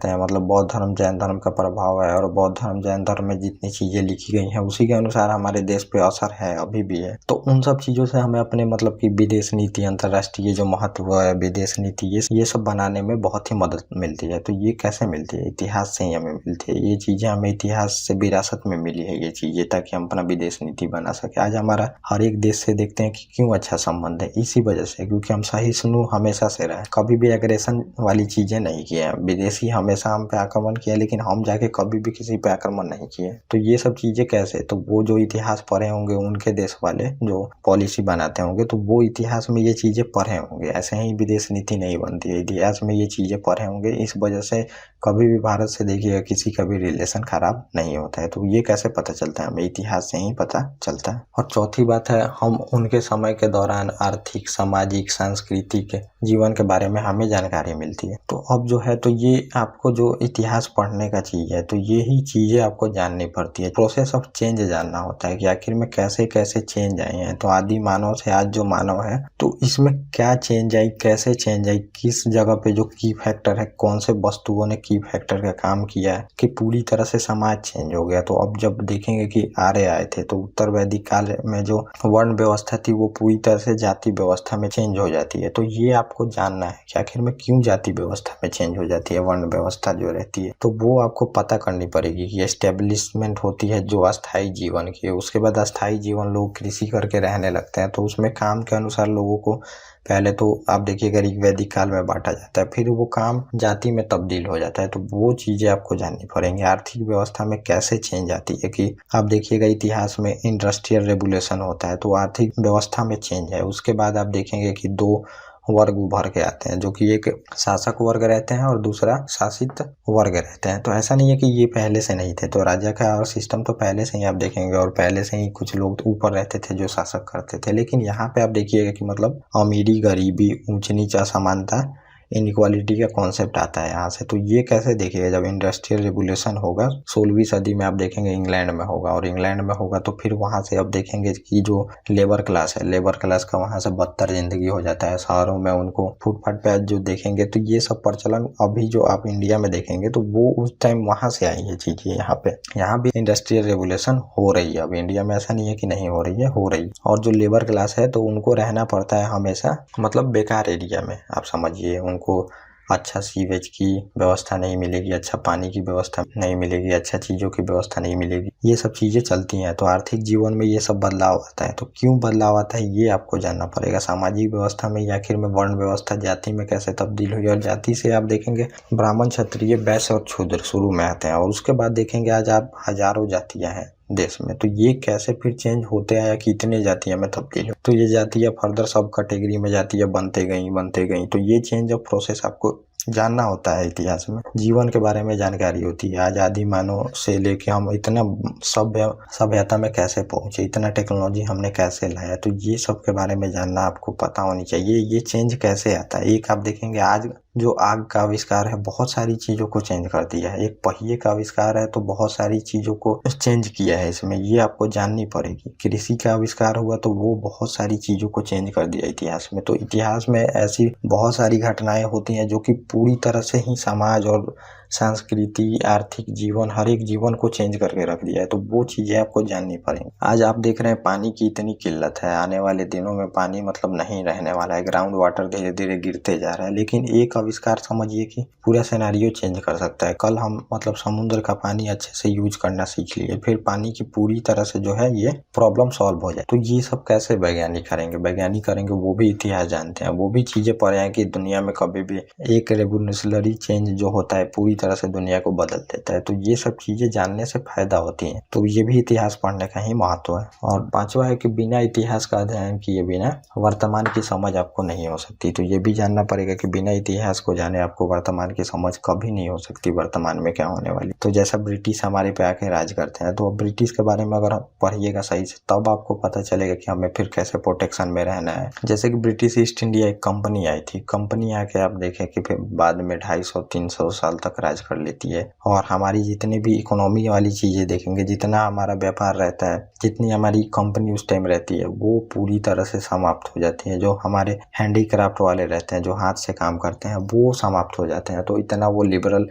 हैं। मतलब बौद्ध धर्म, जैन धर्म का प्रभाव है, और बौद्ध धर्म, जैन धर्म में जितनी चीजें लिखी गई हैं उसी के अनुसार हमारे देश पे असर है, अभी भी है। तो उन सब चीजों से हमें अपने मतलब की विदेश नीति, अंतर्राष्ट्रीय जो महत्व है विदेश नीति, ये सब बनाने में बहुत ही मदद मिलती है। तो ये कैसे मिलती है? इतिहास से ही हमें मिलती है। ये चीजें हमें इतिहास से विरासत में मिली है ये चीजें, ताकि हम अपना विदेश नीति बना सके। आज हमारा हर एक देश से देखते हैं कि क्यों अच्छा संबंध है, इसी वजह से, क्योंकि हम सहिष्णु हमेशा से रहे, कभी भी एग्रेशन वाली चीजें नहीं किए हैं। विदेशी हमेशा हम पे आक्रमण किया, लेकिन हम जाके कभी भी किसी पे आक्रमण नहीं किए। तो ये सब चीजें कैसे? तो वो जो इतिहास पढ़े होंगे उनके देश वाले जो पॉलिसी बनाते होंगे, तो वो इतिहास में ये चीजें पढ़े होंगे। ऐसे ही विदेश नीति नहीं बनती है, इतिहास में ये चीजें पढ़े होंगे। इस वजह से कभी भी भारत से देखिएगा किसी का भी रिलेशन खराब नहीं होता है। तो ये कैसे पता चलता है? हमें इतिहास से ही पता चलता है। और चौथी बात है, हम उनके समय के दौरान आर्थिक, सामाजिक, सांस्कृतिक जीवन के बारे में हमें जानकारी मिलती है। तो अब जो है, तो ये आपको जो इतिहास पढ़ने का चीज है, तो ये ही चीजें आपको जाननी पड़ती है। प्रोसेस ऑफ चेंज जानना होता है कि आखिर में कैसे कैसे चेंज आए हैं। तो आदि मानव से आज जो मानव है, तो इसमें क्या चेंज आई, कैसे चेंज आई, किस जगह पे जो की फैक्टर है, कौन से वस्तुओं ने की फैक्टर का काम किया है कि पूरी तरह से समाज चेंज हो गया। तो अब जब देखेंगे कि आर्य आए थे, तो उत्तर वैदिक काल में जो वर्ण व्यवस्था थी वो पूरी तरह से जाति व्यवस्था में चेंज हो जाती है। तो ये आपको जानना है कि आखिर में क्यों जाति व्यवस्था में चेंज हो जाती है, वर्ण व्यवस्था जो रहती है। तो वो आपको पता करनी पड़ेगी कि एस्टेब्लिशमेंट होती है जो अस्थायी जीवन की, उसके बाद अस्थायी जीवन लोग कृषि करके रहने लगते हैं। तो उसमें काम के अनुसार लोगों को पहले तो आप देखिएगा वैदिक काल में बांटा जाता है, फिर वो काम जाति में तब्दील हो जाता है। तो वो चीजें आपको जाननी पड़ेंगी। आर्थिक व्यवस्था में कैसे चेंज आती है कि आप देखिएगा इतिहास में इंडस्ट्रियल रेवोल्यूशन होता है, तो आर्थिक व्यवस्था में चेंज है। उसके बाद आप देखेंगे कि दो वर्ग उभर के आते हैं, जो कि एक शासक वर्ग रहते हैं और दूसरा शासित वर्ग रहते हैं। तो ऐसा नहीं है कि ये पहले से नहीं थे, तो राजा का और सिस्टम तो पहले से ही आप देखेंगे, और पहले से ही कुछ लोग ऊपर रहते थे जो शासक करते थे। लेकिन यहाँ पे आप देखिएगा कि मतलब अमीरी, गरीबी, ऊंच नीच, असमानता, इनइक्वालिटी का कॉन्सेप्ट आता है यहाँ से। तो ये कैसे देखिएगा, जब इंडस्ट्रियल रिवोल्यूशन होगा 16वीं सदी में, आप देखेंगे इंग्लैंड में होगा, और इंग्लैंड में होगा तो फिर वहाँ से आप देखेंगे कि जो लेबर क्लास है, लेबर क्लास का वहाँ से बदतर जिंदगी हो जाता है। शहरों में उनको फुटपाथ पे जो देखेंगे, तो ये सब प्रचलन अभी जो आप इंडिया में देखेंगे तो वो उस टाइम वहाँ से आई है चीजें। यहाँ भी इंडस्ट्रियल रेवोल्यूशन हो रही है। अब इंडिया में ऐसा नहीं है कि नहीं हो रही है, हो रही। और जो लेबर क्लास है तो उनको रहना पड़ता है हमेशा मतलब बेकार एरिया में। आप समझिए, उनको अच्छा सीवेज की व्यवस्था नहीं मिलेगी, अच्छा पानी की व्यवस्था नहीं मिलेगी, अच्छा चीज़ों की व्यवस्था नहीं मिलेगी, ये सब चीज़ें चलती हैं। तो आर्थिक जीवन में ये सब बदलाव आता है। तो क्यों बदलाव आता है ये आपको जानना पड़ेगा। सामाजिक व्यवस्था में आखिर में वर्ण व्यवस्था जाति में कैसे तब्दील हुई, और जाति से आप देखेंगे ब्राह्मण, क्षत्रिय, वैश्य और शूद्र शुरू में आते हैं, और उसके बाद देखेंगे आज आप हजारों जातियाँ हैं देश में। तो ये कैसे फिर चेंज होते आया कि इतने जातियां में तब्दील हो, तो ये जातियां फर्दर सब कैटेगरी में जातियां बनते गई। तो ये चेंज ऑफ प्रोसेस आपको जानना होता है। इतिहास में जीवन के बारे में जानकारी होती है। आजादी मानव से लेके हम इतना सभ्यता में कैसे पहुंचे, इतना टेक्नोलॉजी हमने कैसे लाया, तो ये सब के बारे में जानना आपको पता होनी चाहिए। ये चेंज कैसे आता है। एक आप देखेंगे आज जो आग का आविष्कार है बहुत सारी चीजों को चेंज कर दिया है। एक पहिए का आविष्कार है तो बहुत सारी चीजों को चेंज किया है इसमें, ये आपको जाननी पड़ेगी। कृषि का आविष्कार हुआ तो वो बहुत सारी चीजों को चेंज कर दिया इतिहास में। तो इतिहास में ऐसी बहुत सारी घटनाएं होती हैं जो कि पूरी तरह से ही समाज और संस्कृति, आर्थिक जीवन, हर एक जीवन को चेंज करके रख दिया है। तो वो चीजें आपको जाननी पड़ेंगी। आज आप देख रहे हैं पानी की इतनी किल्लत है, आने वाले दिनों में पानी मतलब नहीं रहने वाला है, ग्राउंड वाटर धीरे धीरे गिरते जा रहा है। लेकिन एक आविष्कार समझिए कि पूरा सिनेरियो चेंज कर सकता है। कल हम मतलब समुद्र का पानी अच्छे से यूज करना सीख लिए, फिर पानी की पूरी तरह से जो है ये प्रॉब्लम सॉल्व हो जाए। तो ये सब कैसे वैज्ञानिक करेंगे, वो भी इतिहास जानते हैं, वो भी चीजें पढ़े हैं कि दुनिया में कभी भी एक रेवोल्यूशनरी चेंज जो होता है पूरी तरह से दुनिया को बदल देता है। तो ये सब चीजें जानने से फायदा होती है। तो ये भी इतिहास पढ़ने का ही महत्व है। और पांचवा है कि बिना इतिहास का अध्ययन किए बिना वर्तमान की समझ आपको नहीं हो सकती। तो ये भी जानना पड़ेगा कि बिना इतिहास को जाने आपको वर्तमान की समझ कभी नहीं हो सकती, वर्तमान में क्या होने वाली। तो जैसा ब्रिटिश हमारे पे आके राज करते हैं, तो ब्रिटिश के बारे में अगर आप पढ़िएगा सही से तब आपको पता चलेगा कि हमें फिर कैसे प्रोटेक्शन में रहना है। जैसे कि ब्रिटिश ईस्ट इंडिया एक कंपनी आई थी, कंपनी आके आप देखें कि फिर बाद में 250-300 साल तक राज कर लेती है। और हमारी जितनी भी इकोनॉमी वाली चीजें देखेंगे, जितना हमारा व्यापार रहता है, जितनी हमारी कंपनी उस टाइम रहती है, वो पूरी तरह से समाप्त हो जाती है। जो हमारे हैंडीक्राफ्ट वाले रहते हैं, जो हाथ से काम करते हैं, वो समाप्त हो जाते हैं। तो इतना वो लिबरल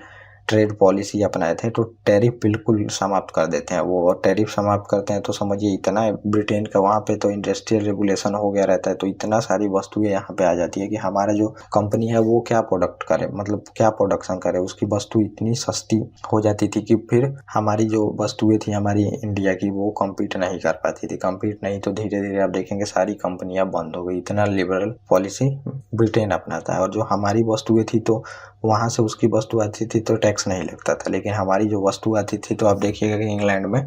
ट्रेड पॉलिसी अपनाए थे, तो टैरिफ बिल्कुल समाप्त कर देते हैं वो। और टैरिफ समाप्त करते हैं तो समझिए इतना ब्रिटेन का वहाँ पे तो इंडस्ट्रियल रेगुलेशन हो गया रहता है, तो इतना सारी वस्तुएं यहाँ पे आ जाती है कि हमारा जो कंपनी है वो क्या प्रोडक्ट करे, मतलब क्या प्रोडक्शन करे, उसकी वस्तु इतनी सस्ती हो जाती थी कि फिर हमारी जो वस्तुएं थी हमारी इंडिया की, वो कम्पीट नहीं कर पाती थी। कम्पीट नहीं तो धीरे धीरे आप देखेंगे सारी कंपनियां बंद हो गई। इतना लिबरल पॉलिसी ब्रिटेन अपनाता है। और जो हमारी वस्तुएं थी तो वहां से उसकी वस्तु आती थी तो टैक्स नहीं लगता था, लेकिन हमारी जो वस्तु आती थी तो आप देखिएगा कि इंग्लैंड में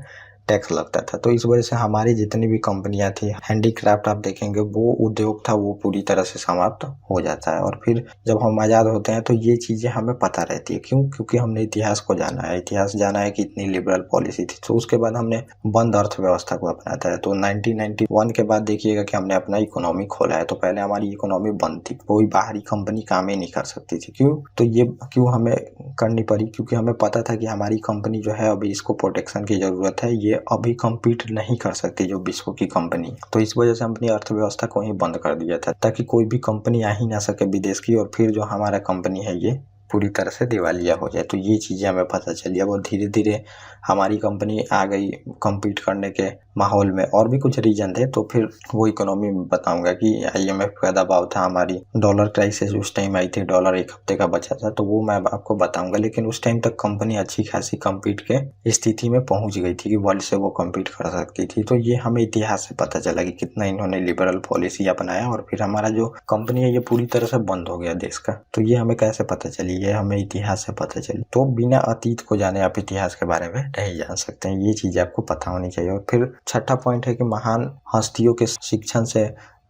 टैक्स लगता था। तो इस वजह से हमारी जितनी भी कंपनियां थी, हैंडीक्राफ्ट आप देखेंगे वो उद्योग था, वो पूरी तरह से समाप्त हो जाता है। और फिर जब हम आज़ाद होते हैं तो ये चीज़ें हमें पता रहती है। क्यों? क्योंकि हमने इतिहास को जाना है, इतिहास जाना है कि इतनी लिबरल पॉलिसी थी। तो उसके बाद हमने बंद अर्थव्यवस्था को अपनाता है। तो 1991 के बाद देखिएगा कि हमने अपना इकोनॉमी खोला है। तो पहले हमारी इकोनॉमी बंद थी, कोई बाहरी कंपनी काम ही नहीं कर सकती थी। क्यों? तो ये क्यों हमें करनी पड़ी? क्योंकि हमें पता था कि हमारी कंपनी जो है अभी इसको प्रोटेक्शन की जरूरत है, ये अभी कम्पीट नहीं कर सकती जो विश्व की कंपनी। तो इस वजह से हम अपनी अर्थव्यवस्था को ही बंद कर दिया था, ताकि कोई भी कंपनी आ ही ना सके विदेश की, और फिर जो हमारा कंपनी है ये पूरी तरह से दिवालिया हो जाए। तो ये चीज़ें हमें पता चली। अब वो धीरे धीरे हमारी कंपनी आ गई कम्पीट करने के माहौल में। और भी कुछ रीजन थे, तो फिर वो इकोनॉमी में बताऊंगा कि IMF का दबाव था, हमारी डॉलर क्राइसिस उस टाइम आई थी, डॉलर एक हफ्ते का बचा था, तो वो मैं आपको बताऊंगा। लेकिन उस टाइम तक कंपनी अच्छी खासी कम्पीट के स्थिति में पहुंच गई थी कि वर्ल्ड से वो कम्पीट कर सकती थी। तो ये हमें इतिहास से पता चला कि कितना इन्होंने लिबरल पॉलिसी अपनाया, और फिर हमारा जो कंपनी है ये पूरी तरह से बंद हो गया देश का। तो ये हमें कैसे पता चली? ये हमें इतिहास से पता चली। तो बिना अतीत को जाने आप इतिहास के बारे में नहीं जान सकते हैं, ये चीजें आपको पता होनी चाहिए। और फिर छठा पॉइंट है कि महान हस्तियों के शिक्षण से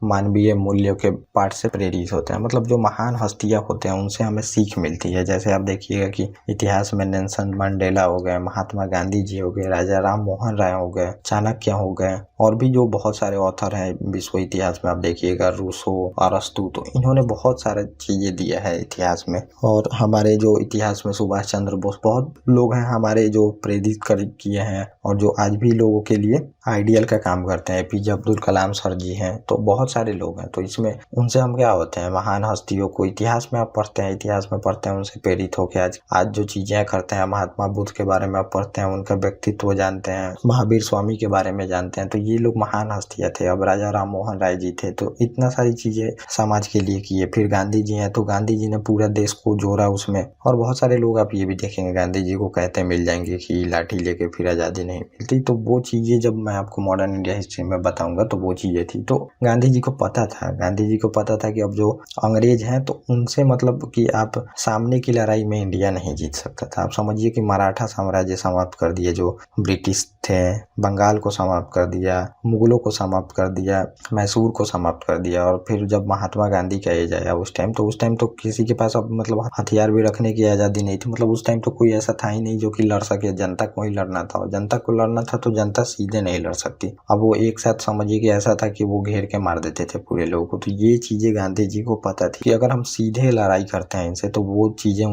मानवीय मूल्यों के पाठ से प्रेरित होते हैं। मतलब जो महान हस्तियां होते हैं उनसे हमें सीख मिलती है। जैसे आप देखिएगा कि इतिहास में नेल्सन मंडेला हो गए, महात्मा गांधी जी हो गए, राजा राम मोहन राय हो गए, चाणक्य हो गए, और भी जो बहुत सारे ऑथर हैं विश्व इतिहास में, आप देखिएगा रूसो, अरस्तु, तो इन्होंने बहुत सारे चीजें दिया है इतिहास में। और हमारे जो इतिहास में सुभाष चंद्र बोस, बहुत लोग हैं हमारे जो प्रेरित कर किए हैं और जो आज भी लोगों के लिए आइडियल का काम करते हैं। एपीजे अब्दुल कलाम सर जी हैं, तो बहुत सारे लोग हैं। तो इसमें उनसे हम क्या होते हैं, महान हस्तियों को इतिहास में आप पढ़ते हैं, इतिहास में पढ़ते हैं, उनसे प्रेरित होकर आज जो चीजें करते हैं, महात्मा बुद्ध के बारे में आप पढ़ते हैं, उनका व्यक्तित्व जानते हैं, महावीर स्वामी के बारे में जानते हैं, तो ये लोग महान हस्तियां थे। अब राजा राम मोहन राय जी थे, तो इतना सारी चीजें समाज के लिए किए। फिर गांधी जी हैं, तो गांधी जी ने पूरा देश को जोड़ा उसमें। और बहुत सारे लोग आप ये भी देखेंगे गांधी जी को कहते मिल जाएंगे कि लाठी लेके फिर आजादी नहीं मिलती। तो वो चीजें जब मैं आपको मॉडर्न इंडिया हिस्ट्री में बताऊंगा तो वो चीजें थी। तो गांधी जी को पता था, गांधी जी को पता था कि अब जो अंग्रेज हैं तो उनसे मतलब कि आप सामने की लड़ाई में इंडिया नहीं जीत सकता था। आप समझिए कि मराठा साम्राज्य समाप्त कर दिए, जो ब्रिटिश थे, बंगाल को समाप्त कर दिया, मुगलों को समाप्त कर दिया, मैसूर को समाप्त कर दिया। और फिर जब महात्मा गांधी का एज आया उस टाइम तो किसी के पास अब मतलब हथियार भी रखने की आज़ादी नहीं थी। मतलब उस टाइम तो कोई ऐसा था ही नहीं जो कि लड़ सके, जनता को ही लड़ना था। और जनता को लड़ना था तो जनता सीधे नहीं लड़ सकती। अब वो एक साथ समझिए कि ऐसा था कि वो घेर के मार देते थे पूरे लोगों को। तो ये चीजें गांधी जी को पता थी कि अगर हम सीधे लड़ाई करते हैं इनसे तो वो चीजें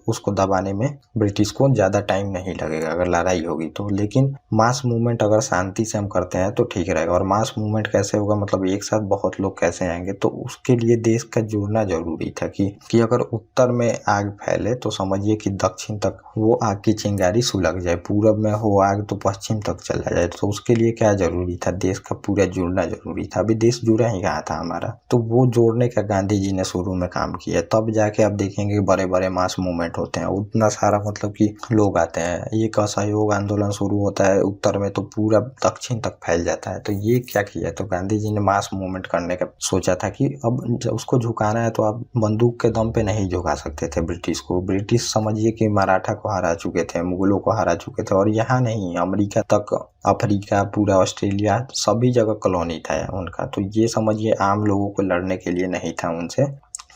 उसको दबाने में ब्रिटिश को ज्यादा टाइम नहीं लगेगा अगर लड़ाई होगी तो। लेकिन मास मूवमेंट अगर शांति से हम करते हैं तो ठीक रहेगा। और मास मूवमेंट कैसे होगा, मतलब एक साथ बहुत लोग कैसे आएंगे, तो उसके लिए देश का जुड़ना जरूरी था कि अगर उत्तर में आग फैले तो समझिए कि दक्षिण तक वो आग की चिंगारी सुलग जाए, पूरब में हो आग तो पश्चिम तक चला जाए। तो उसके लिए क्या जरूरी था, देश का पूरा जुड़ना जरूरी था। अभी देश जुड़ा ही कहा था हमारा, तो वो जोड़ने का गांधी जी ने शुरू में काम किया। तब जाके आप देखेंगे बड़े बड़े मास मूवमेंट होते हैं, उतना सारा मतलब कि लोग आते हैं। एक असहयोग आंदोलन शुरू होता है उत्तर में तो पूरा दक्षिण तक फैल जाता है। तो ये क्या किया, तो गांधी जी ने मास मूवमेंट करने का सोचा था कि अब उसको झुकाना है तो आप बंदूक के दम पे नहीं झुका सकते थे ब्रिटिश को। ब्रिटिश समझिए कि मराठा को हरा चुके थे, मुगलों को हरा चुके थे, और यहाँ नहीं अमेरिका तक, अफ्रीका, पूरा ऑस्ट्रेलिया, सभी जगह कॉलोनी था उनका। तो ये समझिए आम लोगों को लड़ने के लिए नहीं था, उनसे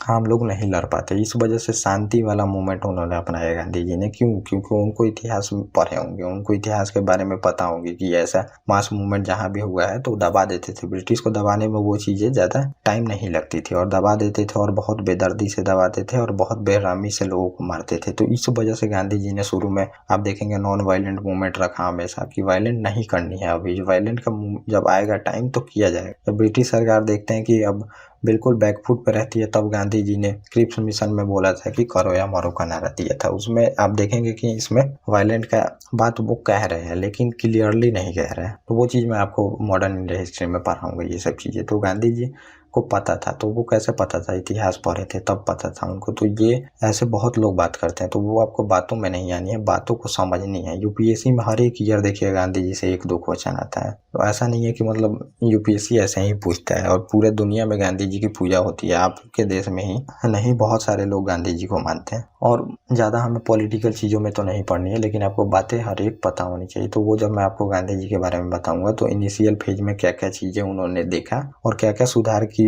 आम लोग नहीं लड़ पाते। इस वजह से शांति वाला मूवमेंट उन्होंने अपनाया गांधी जी ने। क्यों? क्योंकि उनको इतिहास में पढ़े होंगे, उनको इतिहास के बारे में पता होंगे कि ऐसा मास मूवमेंट जहाँ भी हुआ है तो दबा देते थे। ब्रिटिश को दबाने में वो चीजें ज्यादा टाइम नहीं लगती थी और दबा देते थे, और बहुत बेदर्दी से दबाते थे और बहुत बेरहमी से लोगों को मारते थे। तो इस वजह से गांधी जी ने शुरू में आप देखेंगे नॉन वायलेंट मूवमेंट रखा हमेशा, कि वायलेंट नहीं करनी है। अभी वायलेंट का जब आएगा टाइम तो किया जाएगा। जब ब्रिटिश सरकार देखते हैं कि अब बिल्कुल बैकफुट पे रहती है, तब गांधी जी ने क्रिप्स मिशन में बोला था कि करो या मरो का नारा दिया था। उसमें आप देखेंगे कि इसमें वायलेंट का बात वो कह रहे हैं लेकिन क्लियरली नहीं कह रहे हैं। तो वो चीज़ मैं आपको मॉडर्न इंडिया हिस्ट्री में पढ़ाऊंगा ये सब चीज़ें। तो गांधी जी को पता था, तो वो कैसे पता था, इतिहास पढ़े थे तब पता था उनको। तो ये ऐसे बहुत लोग बात करते हैं, तो वो आपको बातों में नहीं आनी है, बातों को समझनी है। यूपीएससी में हर एक ईयर देखिए गांधी जी से 1-2 क्वेश्चन आता है। तो ऐसा नहीं है कि मतलब यूपीएससी ऐसे ही पूछता है। और पूरे दुनिया में गांधी जी की पूजा होती है, आपके देश में ही नहीं बहुत सारे लोग गांधी जी को मानते हैं। और ज़्यादा हमें पॉलिटिकल चीज़ों में तो नहीं पढ़नी है, लेकिन आपको बातें हर एक पता होनी चाहिए। तो वो जब मैं आपको गांधी जी के बारे में बताऊंगा तो इनिशियल फेज में क्या क्या चीज़ें उन्होंने देखा और क्या क्या सुधार की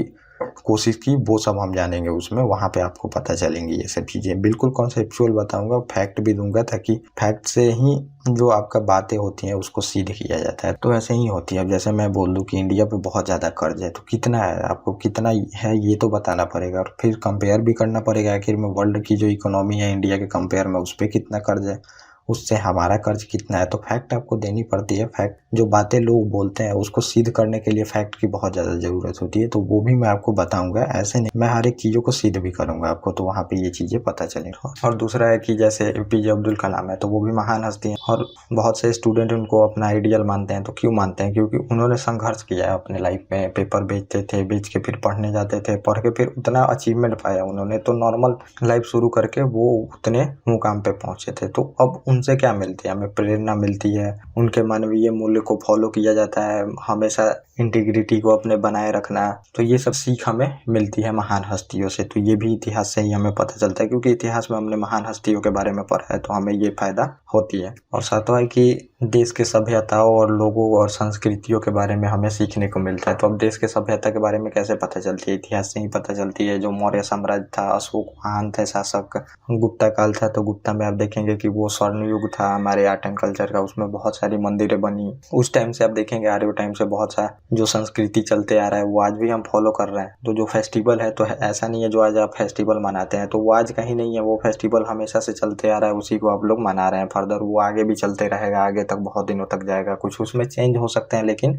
कोशिश की, वो सब हम जानेंगे उसमें। वहाँ पे आपको पता चलेंगी ये सब चीज़ें। बिल्कुल कॉन्सेप्चुअल बताऊंगा, फैक्ट भी दूंगा, ताकि फैक्ट से ही जो आपका बातें होती हैं उसको सिद्ध किया जाता है। तो ऐसे ही होती है। अब जैसे मैं बोल दूं कि इंडिया पे बहुत ज़्यादा कर्ज है, तो कितना है, आपको कितना है ये तो बताना पड़ेगा, और फिर कंपेयर भी करना पड़ेगा आखिर में वर्ल्ड की जो इकोनॉमी है इंडिया के कंपेयर में उस पर कितना कर्ज है, उससे हमारा कर्ज कितना है। तो फैक्ट आपको देनी पड़ती है। फैक्ट जो बातें लोग बोलते हैं उसको सिद्ध करने के लिए फैक्ट की बहुत ज़्यादा ज़रूरत होती है। तो वो भी मैं आपको बताऊंगा, ऐसे नहीं मैं हर एक चीज़ों को सिद्ध भी करूंगा आपको, तो वहाँ पे ये चीज़ें पता चलेंगी। और दूसरा है कि जैसे एपीजे अब्दुल कलाम है, तो वो भी महान हस्ती हैं और बहुत से स्टूडेंट उनको अपना आइडियल मानते हैं। तो क्यों मानते हैं? क्योंकि उन्होंने संघर्ष किया है अपने लाइफ में। पेपर बेचते थे, बेच के फिर पढ़ने जाते थे, पढ़ के फिर उतना अचीवमेंट पाया उन्होंने। तो नॉर्मल लाइफ शुरू करके वो उतने मुकाम पे पहुंचे थे। तो अब उनसे क्या मिलती है? हमें प्रेरणा मिलती है, उनके मानवीय मूल्य को फॉलो किया जाता है, हमेशा इंटीग्रिटी को अपने बनाए रखना। तो ये सब सीख हमें मिलती है महान हस्तियों से। तो ये भी इतिहास से ही हमें पता चलता है, क्योंकि इतिहास में हमने महान हस्तियों के बारे में पढ़ा है, तो हमें ये फायदा होती है। और सातवां है कि देश के सभ्यताओं और लोगों और संस्कृतियों के बारे में हमें सीखने को मिलता है। तो अब देश के सभ्यता के बारे में कैसे पता चलती है? इतिहास से ही पता चलती है। जो मौर्य साम्राज्य था, अशोक महान थे शासक, गुप्ता काल था, तो गुप्ता में आप देखेंगे कि वो स्वर्ण युग था हमारे आर्ट एंड कल्चर का, उसमें बहुत सारी मंदिरें बनी। उस टाइम से आप देखेंगे आर्य टाइम से बहुत सा जो संस्कृति चलते आ रहा है वो आज भी हम फॉलो कर रहे हैं। तो जो फेस्टिवल है तो ऐसा नहीं है जो आज आप फेस्टिवल मनाते हैं तो वो आज कहीं नहीं है, वो फेस्टिवल हमेशा से चलते आ रहा है, उसी को आप लोग मना रहे हैं। फर्दर वो आगे भी चलते रहेगा, आगे तक बहुत दिनों तक जाएगा। कुछ उसमें चेंज हो सकते हैं लेकिन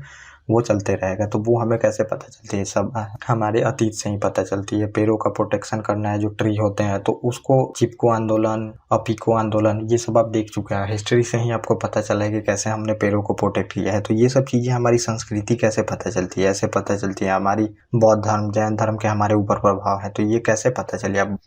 वो चलते रहेगा। तो वो हमें कैसे पता चलती है? सब हमारे अतीत से ही पता चलती है। पेड़ों का प्रोटेक्शन करना है, जो ट्री होते हैं तो उसको चिपको आंदोलन, अपिको आंदोलन, ये सब आप देख चुके हैं। हिस्ट्री से ही आपको पता चला है कि कैसे हमने पेड़ों को प्रोटेक्ट किया है। तो ये सब चीजें हमारी संस्कृति कैसे पता चलती है? ऐसे पता चलती है। हमारी बौद्ध धर्म, जैन धर्म के हमारे ऊपर प्रभाव है, तो ये कैसे पता चली? आप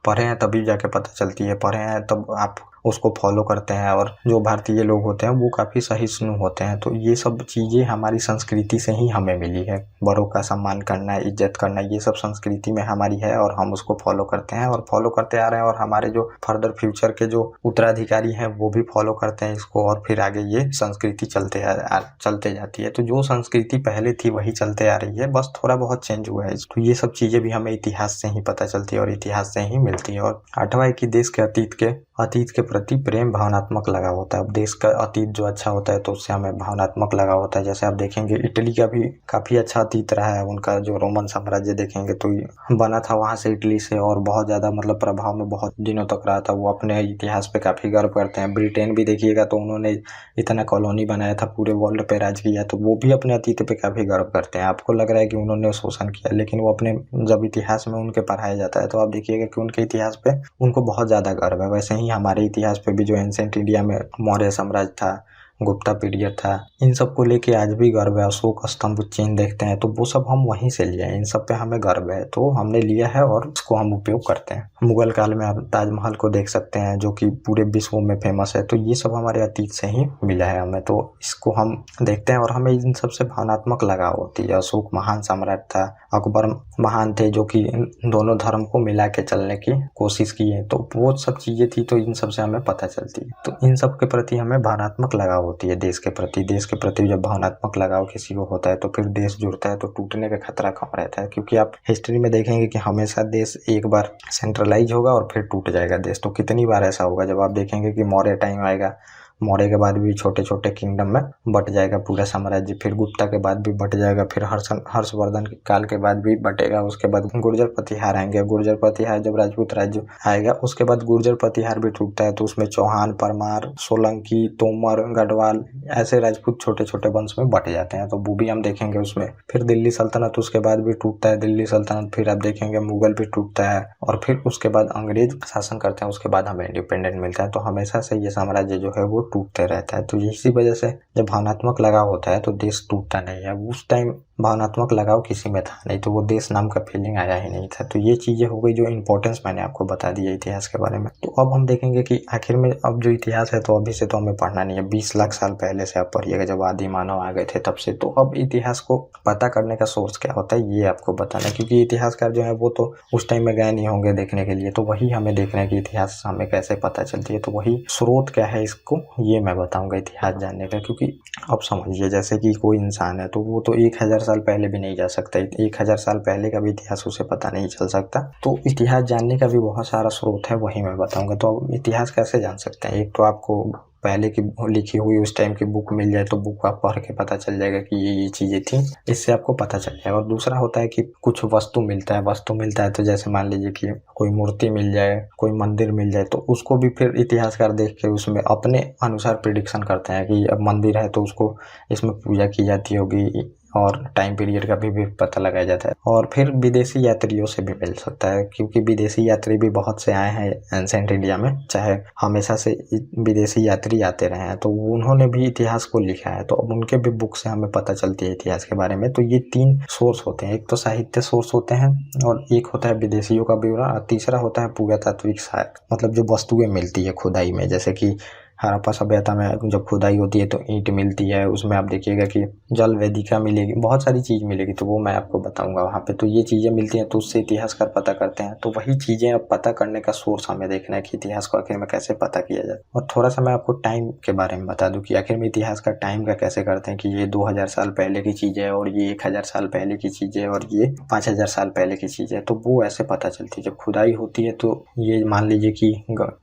पढ़े हैं तभी जाके पता चलती है। पढ़े हैं तब आप उसको फॉलो करते हैं। और जो भारतीय लोग होते हैं वो काफ़ी सहिष्णु होते हैं। तो ये सब चीज़ें हमारी संस्कृति से ही हमें मिली है। बड़ों का सम्मान करना, इज्जत करना, ये सब संस्कृति में हमारी है और हम उसको फॉलो करते हैं और फॉलो करते आ रहे हैं। और हमारे जो फर्दर फ्यूचर के जो उत्तराधिकारी हैं वो भी फॉलो करते हैं इसको, और फिर आगे ये संस्कृति चलते जाती है। तो जो संस्कृति पहले थी वही चलते आ रही है, बस थोड़ा बहुत चेंज हुआ है। तो ये सब चीज़ें भी हमें इतिहास से ही पता चलती है और इतिहास से ही मिलती है। और आठवां है कि देश के अतीत के प्रति प्रेम, भावनात्मक लगाव होता है। अब देश का अतीत जो अच्छा होता है तो उससे हमें भावनात्मक लगाव होता है। जैसे आप देखेंगे इटली का भी काफ़ी अच्छा अतीत रहा है। उनका जो रोमन साम्राज्य देखेंगे तो बना था वहाँ से, इटली से, और बहुत ज़्यादा मतलब प्रभाव में बहुत दिनों तक रहा था। वो अपने इतिहास पे काफ़ी गर्व करते हैं। ब्रिटेन भी देखिएगा तो उन्होंने इतना कॉलोनी बनाया था, पूरे वर्ल्ड पे राज किया, तो वो भी अपने अतीत पे काफ़ी गर्व करते हैं। आपको लग रहा है कि उन्होंने शोषण किया, लेकिन वो अपने जब इतिहास में उनके पढ़ाया जाता है तो आप देखिएगा कि उनके इतिहास पे उनको बहुत ज़्यादा गर्व है। वैसे ही हमारे इतिहास पे भी जो एंसेंट इंडिया में मौर्य साम्राज्य था, गुप्ता पीरियड था, इन सब को लेके आज भी गर्व है। अशोक स्तंभ चिन्ह देखते हैं तो वो सब हम वहीं से लिए हैं। इन सब पे हमें गर्व है, तो हमने लिया है और इसको हम उपयोग करते हैं। मुगल काल में आप ताजमहल को देख सकते हैं जो कि पूरे विश्व में फेमस है। तो ये सब हमारे अतीत से ही मिला है हमें, तो इसको हम देखते हैं और हमें इन सब से भावनात्मक लगाव होती है। अशोक महान सम्राट था, अकबर महान थे जो कि दोनों धर्म को मिला के चलने की कोशिश की है। तो वो सब चीज़ें थी, तो इन सब से हमें पता चलती है। तो इन सब के प्रति हमें भावनात्मक लगाव होती है। देश के प्रति जब भावनात्मक लगाव किसी को होता है तो फिर देश जुड़ता है तो टूटने का खतरा कम रहता है। क्योंकि आप हिस्ट्री में देखेंगे कि हमेशा देश एक बार सेंट्रलाइज होगा और फिर टूट जाएगा देश। तो कितनी बार ऐसा होगा? जब आप देखेंगे कि मौर्य टाइम आएगा, मौर्य के बाद भी छोटे छोटे किंगडम में बट जाएगा पूरा साम्राज्य, फिर गुप्ता के बाद भी बट जाएगा, फिर हर्षवर्धन के काल के बाद भी बटेगा। उसके बाद गुर्जर प्रतिहार आएंगे, गुर्जर प्रतिहार जब राजपूत राज्य आएगा उसके बाद गुर्जर प्रतिहार भी टूटता है। तो उसमें चौहान, परमार, सोलंकी, तोमर, गढ़वाल, ऐसे राजपूत छोटे छोटे वंश में बट जाते हैं। तो वो भी हम देखेंगे उसमें। फिर दिल्ली सल्तनत उसके बाद भी टूटता है, दिल्ली सल्तनत। फिर आप देखेंगे मुगल भी टूटता है और फिर उसके बाद अंग्रेज शासन करते हैं। उसके बाद हमें इंडिपेंडेंट मिलता है। तो हमेशा से ये साम्राज्य जो है वो टूटते रहता है। तो इसी वजह से जब भावनात्मक लगाव होता है तो देश टूटता नहीं है। उस टाइम भावनात्मक लगाव किसी में था नहीं, तो वो देश नाम का फीलिंग आया ही नहीं था। तो ये चीजें हो गई जो इंपॉर्टेंस मैंने आपको बता दी है इतिहास के बारे में। तो अब हम देखेंगे कि आखिर में अब जो इतिहास है तो अभी से तो हमें पढ़ना नहीं है, 20 लाख साल पहले से आप पढ़िएगा, जब आदि मानव आ गए थे तब से। तो अब इतिहास को पता करने का सोर्स क्या होता है ये आपको बताना है, क्योंकि इतिहासकार जो है वो तो उस टाइम में गए नहीं होंगे देखने के लिए। तो वही हमें देखना है कि इतिहास हमें कैसे पता चलती है। तो वही स्रोत क्या है इसको ये मैं बताऊंगा इतिहास जानने का। क्योंकि अब समझिए जैसे कि कोई इंसान है तो वो तो 1000 साल पहले भी नहीं जा सकता, 1000 साल पहले का भी इतिहास उसे पता नहीं चल सकता। तो इतिहास जानने का भी बहुत सारा स्रोत है, वही मैं बताऊंगा। तो अब इतिहास कैसे जान सकते हैं? एक तो आपको पहले की लिखी हुई उस टाइम की बुक मिल जाए तो बुक आप पढ़ के पता चल जाएगा कि ये चीज़ें थी, इससे आपको पता चल जाएगा। और दूसरा होता है कि कुछ वस्तु मिलता है तो जैसे मान लीजिए कि कोई मूर्ति मिल जाए, कोई मंदिर मिल जाए, तो उसको भी फिर इतिहासकार देख के उसमें अपने अनुसार प्रिडिक्शन करते हैं कि अब मंदिर है तो उसको इसमें पूजा की जाती होगी, और टाइम पीरियड का भी पता लगाया जाता है। और फिर विदेशी यात्रियों से भी मिल सकता है, क्योंकि विदेशी यात्री भी बहुत से आए हैं एंसेंट इंडिया में, चाहे हमेशा से विदेशी यात्री आते रहे हैं, तो उन्होंने भी इतिहास को लिखा है। तो अब उनके भी बुक से हमें पता चलती है इतिहास के बारे में। तो ये 3 सोर्स होते हैं, एक तो साहित्य सोर्स होते हैं, और एक होता है विदेशियों का ब्यौरा, और तीसरा होता है पुरातात्विक सहायक, मतलब जो वस्तुएं मिलती है खुदाई में। जैसे कि हड़प्पा सभ्यता में जब खुदाई होती है तो ईंट मिलती है, उसमें आप देखिएगा कि जल वेदिका मिलेगी, बहुत सारी चीज़ मिलेगी। तो वो मैं आपको बताऊंगा वहाँ पे। तो ये चीज़ें मिलती हैं तो उससे इतिहासकार पता करते हैं। तो वही चीज़ें अब पता करने का सोर्स हमें देखना है कि इतिहास को आखिर में कैसे पता किया जाए। और थोड़ा सा मैं आपको टाइम के बारे में बता दूँ कि आखिर में इतिहास का टाइम का कैसे करते हैं, कि ये 2000 साल पहले की चीज़ है, और ये 1000 साल पहले की चीज़ है, और ये 5000 साल पहले की चीज़ है। तो वो ऐसे पता चलती है। जब खुदाई होती है तो ये मान लीजिए कि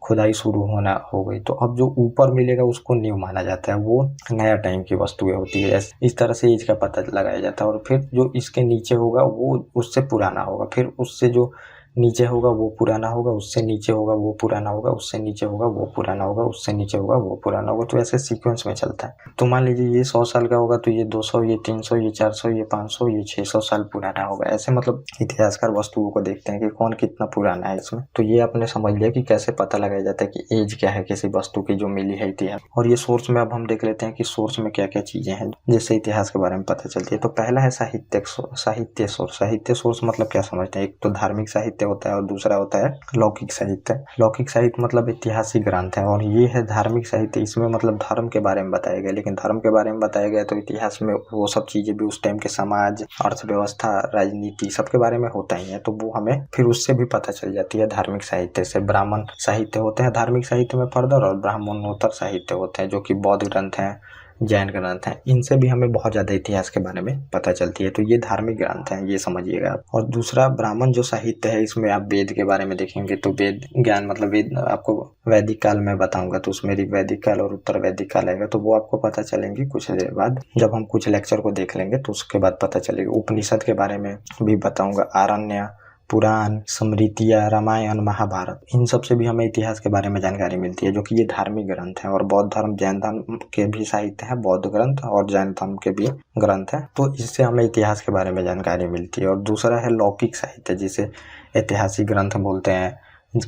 खुदाई शुरू होना हो गई, तो अब जो ऊपर मिलेगा उसको न्यू माना जाता है, वो नया टाइम की वस्तुएं होती है। इस तरह से एज का पता लगाया जाता है। और फिर जो इसके नीचे होगा वो उससे पुराना होगा, फिर उससे जो नीचे होगा वो पुराना होगा, उससे नीचे होगा वो पुराना होगा, उससे नीचे होगा वो पुराना होगा, उससे नीचे होगा वो पुराना होगा। तो ऐसे सीक्वेंस में चलता है। तो मान लीजिए ये 100 साल का होगा तो ये 200, ये 300, ये 400, ये 500, ये 600 साल पुराना होगा। ऐसे मतलब इतिहासकार वस्तुओं को देखते हैं कि कौन कितना पुराना है इसमें। तो ये आपने समझ लिया कि कैसे पता लगाया जाता है कि एज क्या है किसी वस्तु की जो मिली है इतिहास। और ये सोर्स में अब हम देख लेते हैं कि सोर्स में क्या क्या चीजें हैं जिससे इतिहास के बारे में पता चलती है। तो पहला है साहित्य सोर्स। साहित्य सोर्स मतलब क्या समझते हैं? एक तो धार्मिक साहित्य होता है और दूसरा होता है लौकिक साहित्य। लौकिक साहित्य मतलब ऐतिहासिक ग्रंथ है, और ये है धार्मिक साहित्य। इसमें मतलब धर्म के बारे में बताया गया, लेकिन धर्म के बारे में बताया गया तो इतिहास में वो सब चीजें भी उस टाइम के समाज, अर्थव्यवस्था, राजनीति सबके बारे में होता ही है। तो वो हमें फिर उससे भी पता चल जाती है धार्मिक साहित्य से। ब्राह्मण साहित्य होते हैं धार्मिक साहित्य में फर्दर, और ब्राह्मणोत्तर साहित्य होते हैं जो कि बौद्ध ग्रंथ हैं, जैन ग्रंथ हैं। इनसे भी हमें बहुत ज्यादा इतिहास के बारे में पता चलती है। तो ये धार्मिक ग्रंथ हैं, ये समझिएगा आप। और दूसरा ब्राह्मण जो साहित्य है, इसमें आप वेद के बारे में देखेंगे तो वेद ज्ञान मतलब वेद आपको वैदिक काल में बताऊंगा, तो उसमें ऋग्वैदिक काल और उत्तर वैदिक काल आएगा, तो वो आपको पता चलेंगे कुछ देर बाद। जब हम कुछ लेक्चर को देख लेंगे तो उसके बाद पता चलेगा। उपनिषद के बारे में भी बताऊंगा, आरण्य, पुराण, स्मृतियाँ, रामायण, महाभारत, इन सब से भी हमें इतिहास के बारे में जानकारी मिलती है, जो कि ये धार्मिक ग्रंथ हैं। और बौद्ध धर्म, जैन धर्म के भी साहित्य है, बौद्ध ग्रंथ और जैन धर्म के भी ग्रंथ है। तो इससे हमें इतिहास के बारे में जानकारी मिलती है। और दूसरा है लौकिक साहित्य, जिसे ऐतिहासिक ग्रंथ बोलते हैं।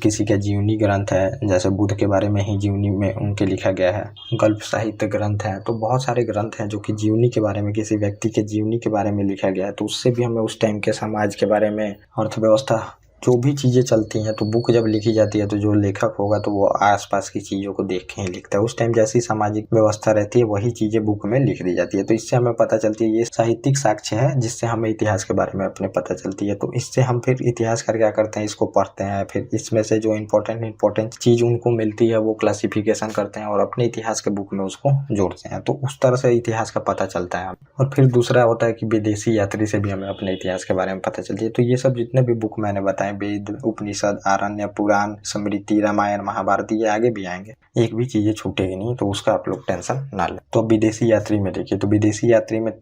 किसी का जीवनी ग्रंथ है, जैसे बुद्ध के बारे में ही जीवनी में उनके लिखा गया है। गल्प साहित्य ग्रंथ है। तो बहुत सारे ग्रंथ हैं जो कि जीवनी के बारे में, किसी व्यक्ति के जीवनी के बारे में लिखा गया है। तो उससे भी हमें उस टाइम के समाज के बारे में, अर्थव्यवस्था, जो भी चीजें चलती हैं। तो बुक जब लिखी जाती है तो जो लेखक होगा तो वो आसपास की चीजों को देख के ही लिखता है। उस टाइम जैसी सामाजिक व्यवस्था रहती है वही चीजें बुक में लिख दी जाती है। तो इससे हमें पता चलती है, ये साहित्यिक साक्ष्य है जिससे हमें इतिहास के बारे में अपने पता चलती है। तो इससे हम फिर इतिहासकार क्या करते हैं, इसको पढ़ते हैं, फिर इसमें से जो इम्पोर्टेंट चीज उनको मिलती है वो क्लासिफिकेशन करते हैं और अपने इतिहास के बुक में उसको जोड़ते हैं। तो उस तरह से इतिहास का पता चलता है। और फिर दूसरा होता है कि विदेशी यात्री से भी हमें अपने इतिहास के बारे में पता चलती है। तो ये सब जितने भी बुक मैंने बताए, वेद, उपनिषद, आरण्य, पुराण, स्मृति, रामायण, महाभारत, ये आगे भी आएंगे, एक भी चीजें छूटेगी नहीं, तो उसका आप लोग टेंशन ना लें। तो विदेशी यात्री में देखिए, तो विदेशी यात्री में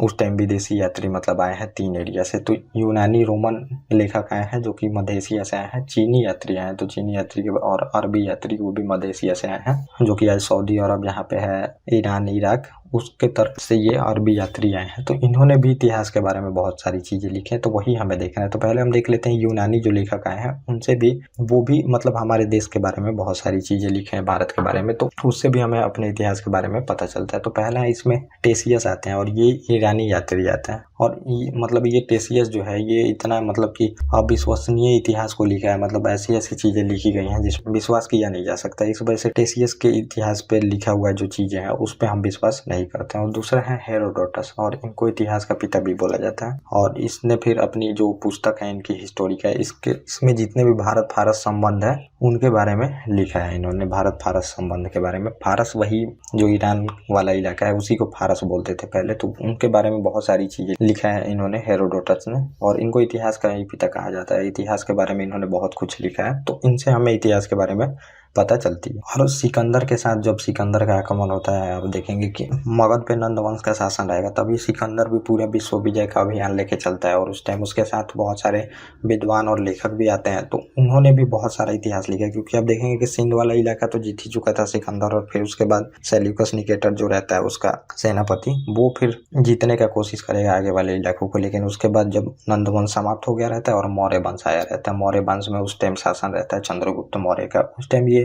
उस टाइम विदेशी यात्री मतलब आए हैं 3 एरिया से। तो यूनानी रोमन लेखक आए हैं जो कि मध्य एशिया से आए हैं। चीनी यात्री आए हैं, तो चीनी यात्री और अरबी यात्री वो भी मध्य एशिया से आए हैं, जो कि आज सऊदी अरब यहाँ पे है, ईरान, इराक, उसके तरफ से ये अरबी यात्री आए हैं। तो इन्होंने भी इतिहास के बारे में बहुत सारी चीजें लिखी हैं, तो वही हमें देखना है। तो पहले हम देख लेते हैं यूनानी जो लेखक आए हैं उनसे भी, वो भी मतलब हमारे देश के बारे में बहुत सारी चीजें लिखे हैं, भारत के बारे में, तो उससे भी हमें अपने इतिहास के बारे में पता चलता है। तो पहला है इसमें टेसियस आते हैं, और ये ईरानी यात्री आते हैं। और मतलब ये टेसियस जो है ये इतना मतलब कि अविश्वसनीय इतिहास को लिखा है, मतलब ऐसी ऐसी चीजें लिखी गई हैं जिसमें विश्वास किया नहीं जा सकता। इस वजह से टेसियस के इतिहास पे लिखा हुआ जो चीजें हैं उस पे हम विश्वास नहीं करते हैं। और दूसरा है हेरोडोटस, और इनको इतिहास का पिता भी बोला जाता है। और इसने फिर अपनी जो पुस्तक है इनकी हिस्टोरिका है, इसमें जितने भी भारत फारस संबंध है उनके बारे में लिखा है इन्होंने। भारत फारस संबंध के बारे में, फारस वही जो ईरान वाला इलाका है उसी को फारस बोलते थे पहले, तो उनके बारे में बहुत सारी चीजें लिखा है इन्होंने, हेरोडोटस ने। और इनको इतिहास का ही पिता कहा जाता है। इतिहास के बारे में इन्होंने बहुत कुछ लिखा है, तो इनसे हमें इतिहास के बारे में पता चलती है। और सिकंदर के साथ जब सिकंदर का आक्रमण होता है, आप देखेंगे कि मगध पे नंद वंश का शासन रहेगा, तभी सिकंदर भी पूरे विश्व विजय का अभियान लेके चलता है। और उस टाइम उसके साथ बहुत सारे विद्वान और लेखक भी आते हैं, तो उन्होंने भी बहुत सारा इतिहास लिखा है। क्योंकि आप देखेंगे कि सिंध वाला इलाका तो जीत ही चुका था सिकंदर, और फिर उसके बाद सेल्यूकस निकेटर जो रहता है उसका सेनापति, वो फिर जीतने का कोशिश करेगा आगे वाले इलाकों को। लेकिन उसके बाद जब नंद वंश समाप्त हो गया रहता है और मौर्य वंश आया रहता है, मौर्य वंश में उस टाइम शासन रहता है चंद्रगुप्त मौर्य का, उस टाइम ये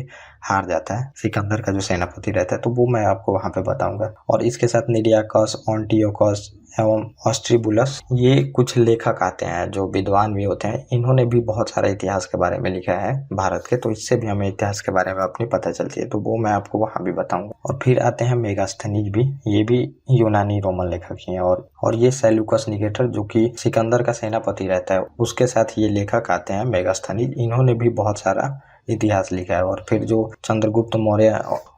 हार जाता है, सिकंदर का जो सेनापति रहता है। तो वो मैं आपको वहां पे बताऊंगा। और इसके साथ निरियाकस, ऑन्टियोकस एवं ऑस्ट्रीबुलस, ये कुछ लेखक आते हैं जो विद्वान भी होते हैं। इन्होंने भी बहुत सारा इतिहास के बारे में लिखा है भारत के, तो इससे भी हमें इतिहास के बारे में अपनी पता चलती है। तो वो मैं आपको वहां भी बताऊंगा। और फिर आते हैं मेगास्थनीज भी, ये भी यूनानी रोमन लेखक ही हैं। और ये सेल्यूकस निकेटर जो कि सिकंदर का सेनापति रहता है, उसके साथ ये लेखक आते हैं मेगास्थनीज। इन्होंने भी बहुत सारा इतिहास लिखा है। और फिर जो चंद्रगुप्त मौर्य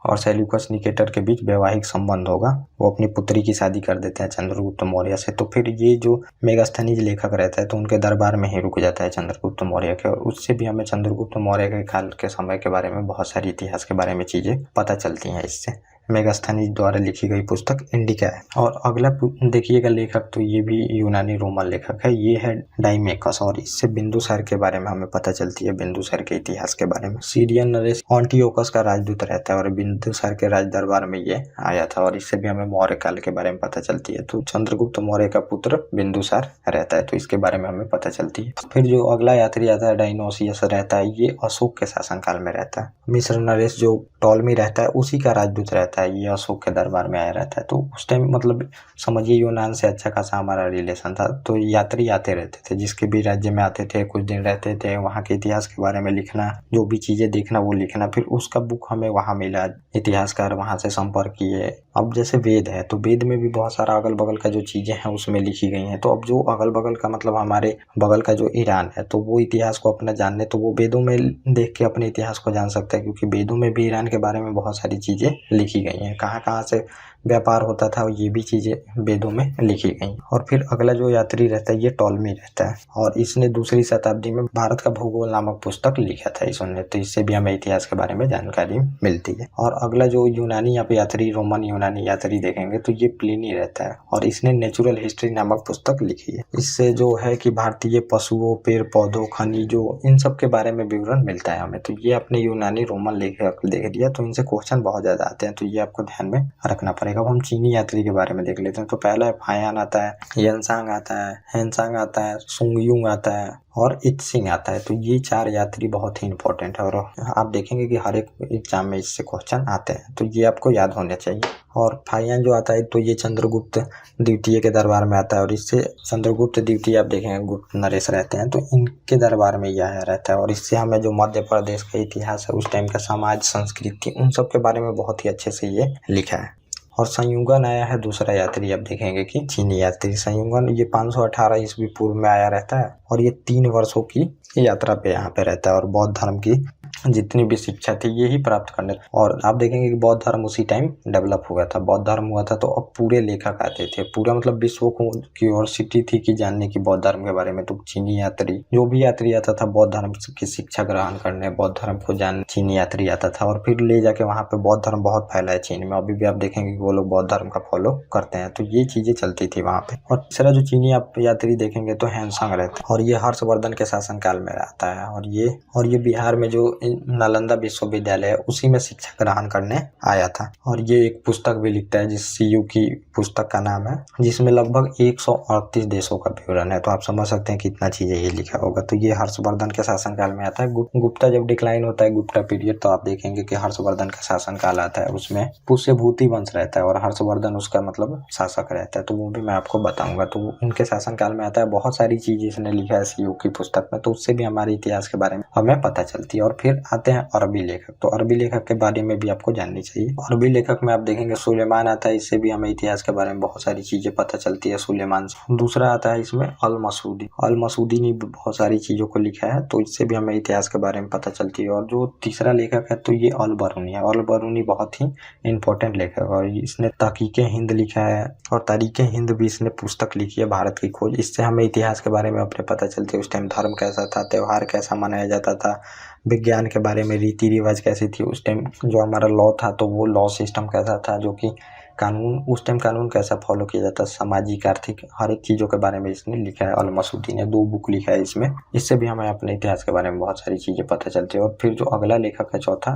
और सेल्यूकस निकेटर के बीच वैवाहिक संबंध होगा, वो अपनी पुत्री की शादी कर देते हैं चंद्रगुप्त मौर्य से। तो फिर ये जो मेगास्थनीज लेखक रहता है तो उनके दरबार में ही रुक जाता है चंद्रगुप्त मौर्य के, और उससे भी हमें चंद्रगुप्त मौर्य के काल के समय के बारे में बहुत सारी इतिहास के बारे में चीजें पता चलती हैं इससे। मेगास्थनीज द्वारा लिखी गई पुस्तक इंडिका है। और अगला देखिएगा लेखक, तो ये भी यूनानी रोमन लेखक है, ये है डाइमेकस, और इससे बिंदुसार के बारे में हमें पता चलती है, बिंदुसार के इतिहास के बारे में। सीरियन नरेश ऑन्टियोकस का राजदूत रहता है और बिंदुसार के राज दरबार में ये आया था, और इससे भी हमें मौर्य काल के बारे में पता चलती है। तो चंद्रगुप्त मौर्य का पुत्र बिंदुसार रहता है, तो इसके बारे में हमें पता चलती है। फिर जो अगला यात्री आता है डायनोसियस रहता है, ये अशोक के शासनकाल में रहता है। मिस्र नरेश जो टॉलमी रहता है उसी का राजदूत रहता है, ये अशोक के दरबार में आया रहता है। तो उस टाइम मतलब समझिए यूनान से अच्छा खासा हमारा रिलेशन था, तो यात्री आते रहते थे, जिसके भी राज्य में आते थे, कुछ दिन रहते थे, वहाँ के इतिहास के बारे में लिखना, जो भी चीजें देखना वो लिखना, फिर उसका बुक हमें वहाँ मिला, इतिहासकार वहाँ से संपर्क किए। अब जैसे वेद है, तो वेद में भी बहुत सारा अगल बगल का जो चीजें हैं उसमें लिखी गई हैं। तो अब जो अगल बगल का मतलब हमारे बगल का जो ईरान है, तो वो इतिहास को अपना जानने, तो वो वेदों में देख के अपने इतिहास को जान सकता है, क्योंकि वेदों में भी ईरान के बारे में बहुत सारी चीजें लिखी गई हैं, कहाँ कहाँ से व्यापार होता था, ये भी चीजें वेदों में लिखी गई। और फिर अगला जो यात्री रहता है ये टॉलमी रहता है, और इसने दूसरी शताब्दी में भारत का भूगोल नामक पुस्तक लिखा था इसने, तो इससे भी हमें इतिहास के बारे में जानकारी मिलती है। और अगला जो यूनानी यात्री, रोमन यूनानी यात्री देखेंगे तो ये प्लिनी रहता है, और इसने नेचुरल हिस्ट्री नामक पुस्तक लिखी है। इससे जो है कि भारतीय पशुओं, पेड़ पौधों, खनिजों, इन सब के बारे में विवरण मिलता है हमें। तो ये अपने यूनानी रोमन लेखक देख लिया, तो इनसे क्वेश्चन बहुत ज्यादा आते हैं, तो ये आपको ध्यान में रखना पड़ेगा। अब हम चीनी यात्री के बारे में देख लेते हैं। तो पहला है फायान आता है, यनसांग आता है, हैनसांग आता है, सुंगयुंग आता है और इत्सिंग आता है। तो ये 4 यात्री बहुत ही इंपॉर्टेंट है, और आप देखेंगे कि हर एक एग्जाम में इससे क्वेश्चन आते हैं, तो ये आपको याद होने चाहिए। और फायान जो आता है तो ये चंद्रगुप्त द्वितीय के दरबार में आता है, और इससे चंद्रगुप्त द्वितीय आप देखेंगे गुप्त नरेश रहते हैं, तो इनके दरबार में यह आया रहता है। और इससे हमें जो मध्य प्रदेश का इतिहास है, उस टाइम का समाज, संस्कृति, उन सब के बारे में बहुत ही अच्छे से ये लिखा है। और संयुगन आया है दूसरा यात्री, आप देखेंगे कि चीनी यात्री संयुगन, ये 518 ईस्वी पूर्व में आया रहता है, और ये 3 वर्षों की यात्रा पे यहाँ पे रहता है, और बौद्ध धर्म की जितनी भी शिक्षा थी ये ही प्राप्त करने। और आप देखेंगे कि बौद्ध धर्म उसी टाइम डेवलप हुआ था, बौद्ध धर्म हुआ था, तो अब पूरे लेखक आते थे, पूरा मतलब विश्व को क्यूरियोसिटी थी कि जानने की बौद्ध धर्म के बारे में। तो चीनी यात्री, जो भी यात्री आता था बौद्ध धर्म की शिक्षा ग्रहण करने, बौद्ध धर्म को जानने, चीनी यात्री आता था, और फिर ले जाके वहाँ पे बौद्ध धर्म बहुत फैला है चीन में, अभी भी आप देखेंगे कि वो लोग बौद्ध धर्म का फॉलो करते हैं। तो ये चीजें चलती थी वहाँ पे। और तीसरा जो चीनी आप यात्री देखेंगे तो हैनसांग रहता है, और ये हर्षवर्धन के शासनकाल में आता है, और ये बिहार में जो नालंदा विश्वविद्यालय है उसी में शिक्षा ग्रहण करने आया था। और ये एक पुस्तक भी लिखता है, जिस सीयू की पुस्तक का नाम है, जिसमें लगभग 138 देशों का विवरण है। तो आप समझ सकते हैं कितना चीजें ये लिखा होगा। तो ये हर्षवर्धन के शासनकाल में आता है। गुप्ता जब डिक्लाइन होता है, गुप्ता पीरियड, तो आप देखेंगे कि हर्षवर्धन का शासनकाल आता है, उसमें पुष्यभूति वंश रहता है, और हर्षवर्धन उसका मतलब शासक रहता है। तो वो भी मैं आपको बताऊंगा। तो उनके शासनकाल में आता है, बहुत सारी चीजें इसने लिखा है सीयू की पुस्तक में, तो उससे भी हमारे इतिहास के बारे में हमें पता चलती है। और फिर आते हैं अरबी लेखक। तो अरबी लेखक के बारे में भी आपको जाननी चाहिए। अरबी लेखक में आप देखेंगे सुलेमान आता है, इससे भी हमें इतिहास के बारे में बहुत सारी चीजें पता चलती है सुलेमान से। दूसरा आता है इसमें अल मसूदी। अल मसूदी ने बहुत सारी चीजों को लिखा है, तो इससे भी हमें इतिहास के बारे में पता चलती है। और जो तीसरा लेखक है तो ये अल बरूनी है। अल बरूनी बहुत ही इंपॉर्टेंट लेखक है, और इसने तहकीके हिंद लिखा है, और तारीखे हिंद भी इसने पुस्तक लिखी है, भारत की खोज। इससे हमें इतिहास के बारे में अपने पता चलती है, उस टाइम धर्म कैसा था, त्योहार कैसा मनाया जाता था, विज्ञान के बारे में, रीति रिवाज कैसी थी उस टाइम, जो हमारा लॉ था तो वो लॉ सिस्टम कैसा था, जो कि कानून, उस टाइम कानून कैसा फॉलो किया जाता, सामाजिक, आर्थिक, हर एक चीज़ों के बारे में इसने लिखा है। अल मसूदी ने 2 बुक लिखा है इसमें, इससे भी हमें अपने इतिहास के बारे में बहुत सारी चीज़ें पता चलती है। और फिर जो अगला लेखक है चौथा,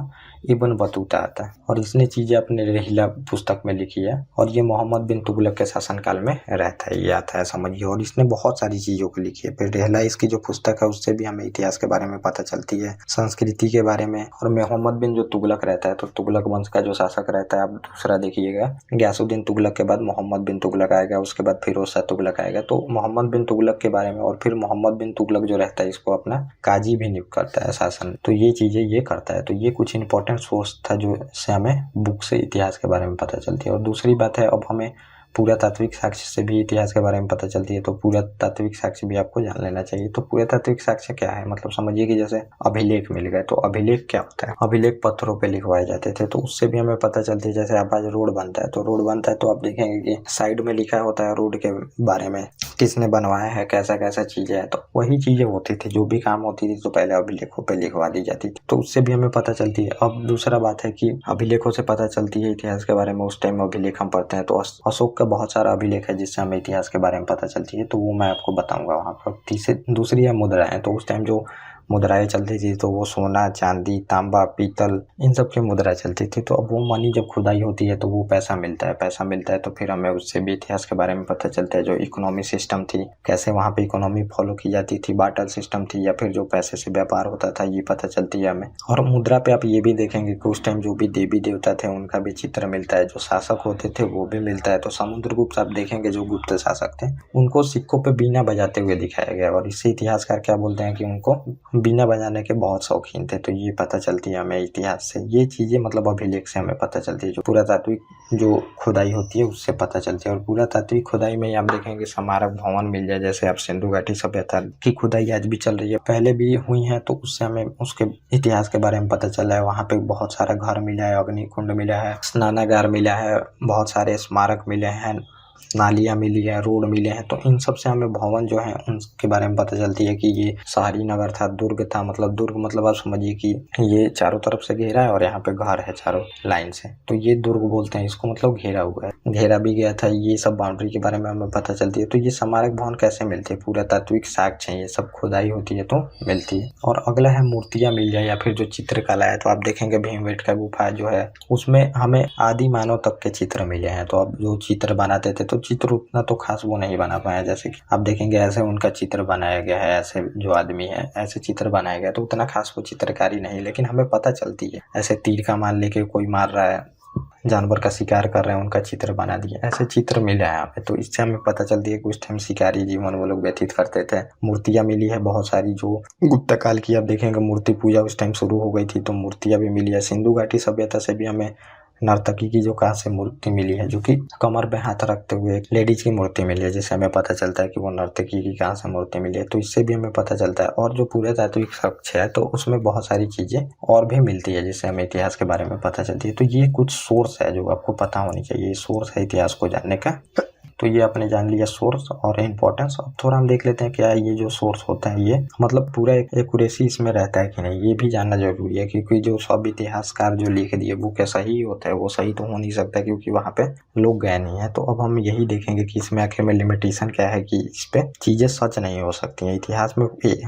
इब्न बतूता आता है, और इसने चीज़ें अपने रहीला पुस्तक में लिखी है, और ये मोहम्मद बिन तुगलक के शासनकाल में रहता है, ये आता है समझिए। और इसने बहुत सारी चीज़ों को लिखी है। फिर रहीला इसकी जो पुस्तक है उससे भी हमें इतिहास के बारे में पता चलती है, संस्कृति के बारे में। और मोहम्मद बिन जो तुगलक रहता है, तो तुगलक वंश का जो शासक रहता है, आप दूसरा देखिएगा, गयासुद्दीन तुगलक के बाद मोहम्मद बिन तुगलक आएगा, उसके बाद फिरोज शाह तुगलक आएगा। तो मोहम्मद बिन तुगलक के बारे में, और फिर मोहम्मद बिन तुगलक जो रहता है इसको अपना काजी भी नियुक्त करता है शासन, तो ये चीजें ये करता है। तो ये कुछ इंपॉर्टेंट सोर्स था जो से हमें बुक से इतिहास के बारे में पता चलती है। और दूसरी बात है, अब हमें पुरातात्विक साक्ष्य से भी इतिहास के बारे में पता चलती है, तो पुरातात्विक साक्ष्य भी आपको जान लेना चाहिए। तो पुरातात्विक साक्ष्य क्या है, मतलब समझिए कि जैसे अभिलेख मिल गए, तो अभिलेख क्या होता है, अभिलेख पत्थरों पे लिखवाए जाते थे, तो उससे भी हमें पता चलती है। जैसे आप आज रोड बनता है, तो रोड बनता है तो आप देखेंगे कि साइड में लिखा होता है रोड के बारे में, किसने बनवाया है, कैसा कैसा चीजें है, तो वही चीजें होती थी, जो भी काम होती थी तो पहले अभिलेखों पे लिखवा दी जाती थी, तो उससे भी हमें पता चलती है। अब दूसरा बात है कि अभिलेखों से पता चलती है इतिहास के बारे में। उस टाइम अभिलेख हम पढ़ते हैं, तो अशोक का बहुत सारा अभिलेख है जिससे हमें इतिहास के बारे में पता चलती है, तो वो मैं आपको बताऊंगा वहाँ पर। दूसरी है मुद्राएं, तो उस टाइम जो मुद्राएं चलती थी तो वो सोना, चांदी, तांबा, पीतल, इन सब की मुद्रा चलती थी। तो अब वो मनी जब खुदाई होती है तो वो पैसा मिलता है, तो फिर हमें उससे भी इतिहास के बारे में पता चलता है। जो इकोनॉमी सिस्टम थी, कैसे वहाँ पे इकोनॉमी फॉलो की जाती थी, बार्टर सिस्टम थी या फिर जो पैसे से व्यापार होता था, ये पता चलती है हमें। और मुद्रा पे आप ये भी देखेंगे कि उस टाइम जो भी देवी देवता थे उनका भी चित्र मिलता है, जो शासक होते थे वो भी मिलता है। तो समुद्रगुप्त आप देखेंगे, जो गुप्त शासक थे, उनको सिक्कों पे बीना बजाते हुए दिखाया गया, और इससे इतिहासकार क्या बोलते हैं कि उनको बीना बजाने के बहुत शौकीन थे। तो ये पता चलती है हमें इतिहास से। ये चीजें मतलब अभिलेख से हमें पता चलती है। जो पुरातात्विक जो खुदाई होती है उससे पता चलती है। और पुरातात्विक खुदाई में आप देखेंगे स्मारक भवन मिल जाए, जैसे आप सिंधु घाटी सभ्यता की खुदाई आज भी चल रही है, पहले भी हुई है, तो उससे हमें उसके इतिहास के बारे में पता चला है। वहाँ पे बहुत सारा घर मिला है, अग्निकुंड मिला है, स्नानागार मिला है, बहुत सारे स्मारक मिले हैं, नालियाँ मिली है, रोड मिले हैं। तो इन सब से हमें भवन जो है उनके बारे में पता चलती है कि ये शहरी नगर था, दुर्ग था। मतलब दुर्ग मतलब आप समझिए कि ये चारों तरफ से घेरा है और यहाँ पे घर है चारों लाइन से, तो ये दुर्ग बोलते हैं इसको, मतलब घेरा हुआ है, घेरा भी गया था। ये सब बाउंड्री के बारे में हमें पता चलती है। तो ये स्मारक भवन कैसे मिलते हैं, पुरातात्विक साक्ष्य है, ये सब खुदाई होती है तो मिलती है। और अगला है मूर्तियाँ मिल जाए या फिर जो चित्रकला है, तो आप देखेंगे भीमबेटका गुफा जो है उसमें हमें आदि मानव तक के चित्र मिले हैं। तो अब जो चित्र बनाते थे, तो चित्र उतना तो खास वो नहीं बना पाया, जैसे कि आप देखेंगे ऐसे उनका चित्र बनाया गया है, ऐसे जो आदमी है ऐसे चित्र बनाया गया, तो उतना खास वो चित्रकारी नहीं, लेकिन हमें पता चलती है। ऐसे तीर का मान लेके कोई मार रहा है, जानवर का शिकार कर रहे हैं, उनका चित्र बना दिए, ऐसे चित्र मिले हैं यहाँ पे। तो इससे हमें पता चलती है कि उस टाइम शिकारी जीवन वो लोग व्यतीत करते थे। मूर्तियाँ मिली है बहुत सारी, जो गुप्त काल की आप देखेंगे मूर्ति पूजा उस टाइम शुरू हो गई थी, तो मूर्तियाँ भी मिली है। सिंधु घाटी सभ्यता से भी हमें नर्तकी की जो कहाँ से मूर्ति मिली है, जो कि कमर पे हाथ रखते हुए एक लेडीज की मूर्ति मिली है, जिससे हमें पता चलता है कि वो नर्तकी की कहाँ से मूर्ति मिली है। तो इससे भी हमें पता चलता है। और जो पुरातात्विक साक्ष्य है तो उसमें बहुत सारी चीजें और भी मिलती है, जिससे हमें इतिहास के बारे में पता चलती है। तो ये कुछ सोर्स है जो आपको पता होनी चाहिए, सोर्स है इतिहास को जानने का। तो ये आपने जान लिया सोर्स और इम्पोर्टेंस। अब थोड़ा हम देख लेते हैं क्या ये जो सोर्स होता है ये मतलब पूरा एक्यूरेसी इसमें रहता है कि नहीं, ये भी जानना जरूरी है। क्योंकि जो सब इतिहासकार जो लिख दिए वो क्या सही होता है, वो सही तो हो नहीं सकता, क्योंकि वहाँ पे लोग गए नहीं है। तो अब हम यही देखेंगे कि इसमें आखिर में लिमिटेशन क्या है, कि इस पे चीजें सच नहीं हो सकती है। इतिहास में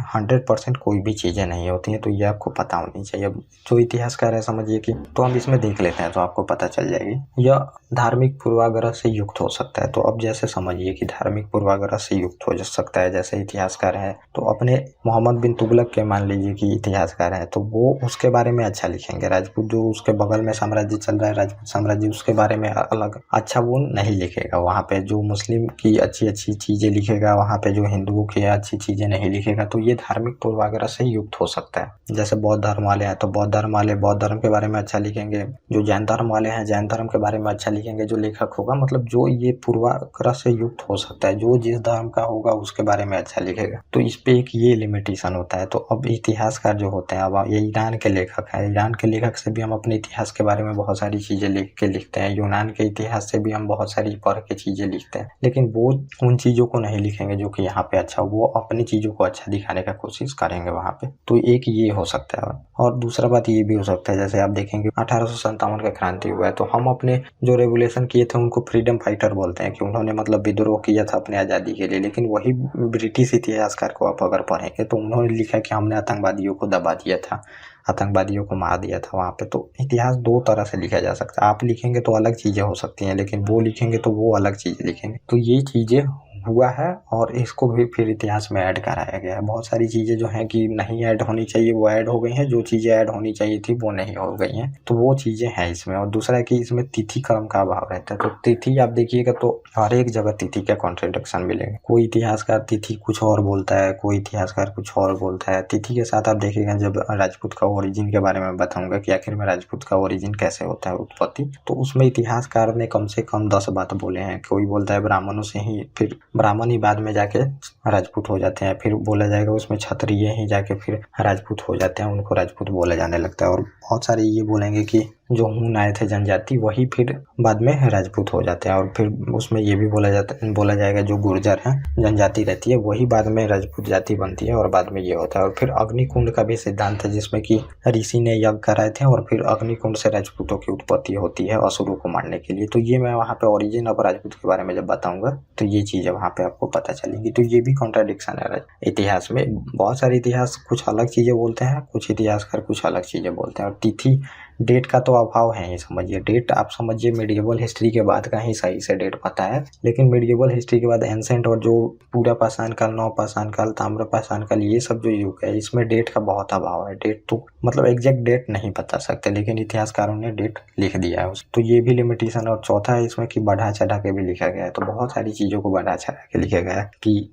100% कोई भी चीजें नहीं होती है, तो ये आपको पता होनी चाहिए। अब जो इतिहासकार है समझिए कि, तो हम इसमें देख लेते हैं तो आपको पता चल जाएगी। यह धार्मिक पूर्वाग्रह से युक्त हो सकता है। तो अब जैसे समझिए कि धार्मिक पूर्वाग्रह से युक्त हो सकता है, जैसे इतिहासकार है तो अपने मोहम्मद बिन तुगलक के मान लीजिए कि इतिहासकार है, तो वो उसके बारे में अच्छा लिखेंगे। राजपूत जो उसके बगल में साम्राज्य चल रहा है, राजपूत साम्राज्य, उसके बारे में अलग अच्छा वो नहीं लिखेगा। वहाँ पे जो मुस्लिम की अच्छी अच्छी चीजें लिखेगा, वहाँ पे जो हिंदुओं की अच्छी चीजें नहीं लिखेगा। तो ये धार्मिक पूर्वाग्रह से युक्त हो सकता है। जैसे बौद्ध धर्म वाले हैं तो बौद्ध धर्म वाले बौद्ध धर्म के बारे में अच्छा लिखेंगे, जो जैन धर्म वाले हैं जैन धर्म के बारे में अच्छा लिखेंगे। जो लेखक होगा मतलब जो ये पूर्वाग्रह से युक्त हो सकता है, जो जिस धर्म का होगा उसके बारे में अच्छा लिखेगा। तो इस पे एक ये लिमिटेशन होता है। तो अब इतिहासकार जो होते हैं, अब ये ईरान के लेखक हैं, ईरान के लेखक से भी हम अपने इतिहास के बारे में बहुत सारी चीजें लिख के लिखते हैं। यूनान के इतिहास से भी हम बहुत सारी पढ़ के चीजें लिखते हैं, लेकिन वो उन चीजों को नहीं लिखेंगे जो कि यहाँ पे अच्छा, वो अपनी चीजों को अच्छा दिखाने का कोशिश करेंगे वहाँ पे। तो एक ये हो सकता है। और दूसरा बात ये भी हो सकता है, जैसे आप देखेंगे 1857 का क्रांति हुआ है, तो हम अपने जो रेवोल्यूशन किए थे उनको फ्रीडम फाइटर बोलते हैं कि उन्होंने मतलब विद्रोह किया था अपने आज़ादी के लिए। लेकिन वही ब्रिटिश इतिहासकार को आप अगर पढ़ेंगे तो उन्होंने लिखा कि हमने आतंकवादियों को दबा दिया था, आतंकवादियों को मार दिया था वहाँ पे। तो इतिहास दो तरह से लिखा जा सकता है। आप लिखेंगे तो अलग चीज़ें हो सकती हैं, लेकिन वो लिखेंगे तो वो अलग चीज़ें लिखेंगे। तो ये चीज़ें हुआ है और इसको भी फिर इतिहास में ऐड कराया गया है। बहुत सारी चीज़ें जो हैं कि नहीं ऐड होनी चाहिए वो ऐड हो गई हैं, जो चीज़ें ऐड होनी चाहिए थी वो नहीं हो गई हैं, तो वो चीज़ें हैं इसमें। और दूसरा है कि इसमें तिथि क्रम का अभाव रहता है, तो तिथि आप देखिएगा तो हर एक जगह तिथि का कॉन्ट्रडिक्शन मिलेगा। कोई इतिहासकार तिथि कुछ और बोलता है, कोई इतिहासकार कुछ और बोलता है। तिथि के साथ आप देखिएगा जब राजपूत का ओरिजिन के बारे में बताऊंगा कि आखिर में राजपूत का ओरिजिन कैसे होता है, उत्पत्ति, तो उसमें इतिहासकार ने कम से कम 10 बात बोले हैं। कोई बोलता है ब्राह्मणों से ही, फिर ब्राह्मण ही बाद में जाके राजपूत हो जाते हैं, फिर बोला जाएगा उसमें क्षत्रिय ही जाके फिर राजपूत हो जाते हैं, उनको राजपूत बोला जाने लगता है। और बहुत सारे ये बोलेंगे कि जो हून आए थे जनजाति वही फिर बाद में राजपूत हो जाते हैं। और फिर उसमें ये भी बोला जाएगा जो गुर्जर हैं जनजाति रहती है वही बाद में राजपूत जाति बनती है और बाद में ये होता है। और फिर अग्निकुंड का भी सिद्धांत है जिसमें कि ऋषि ने यज्ञ कराए थे और फिर अग्निकुंड से राजपूतों की उत्पत्ति होती है असुरों को मारने के लिए। तो ये मैं वहाँ पे ओरिजिन ऑफ राजपूत के बारे में जब बताऊंगा तो ये चीजें वहाँ पे आपको पता चलेंगी। तो ये भी कॉन्ट्राडिक्शन है इतिहास में। बहुत सारे इतिहास कुछ अलग चीजें बोलते हैं, कुछ इतिहासकार कुछ अलग चीजें बोलते हैं। और तिथि डेट का तो अभाव है ही, समझिए डेट आप समझिए मिडिएवल हिस्ट्री के बाद का ही सही से डेट पता है, लेकिन मिडिएवल हिस्ट्री के बाद एंसेंट और जो पूरा पाषाण काल, नव पाषाण काल, ताम्र पाषाण काल, ये सब जो युग है इसमें डेट का बहुत अभाव है। डेट तो मतलब एग्जैक्ट डेट नहीं बता सकते, लेकिन इतिहासकारों ने डेट लिख दिया है तो ये भी लिमिटेशन। और चौथा है इसमें कि बढ़ा चढ़ा के भी लिखा गया है, तो बहुत सारी चीजों को बढ़ा चढ़ा के लिखा गया है कि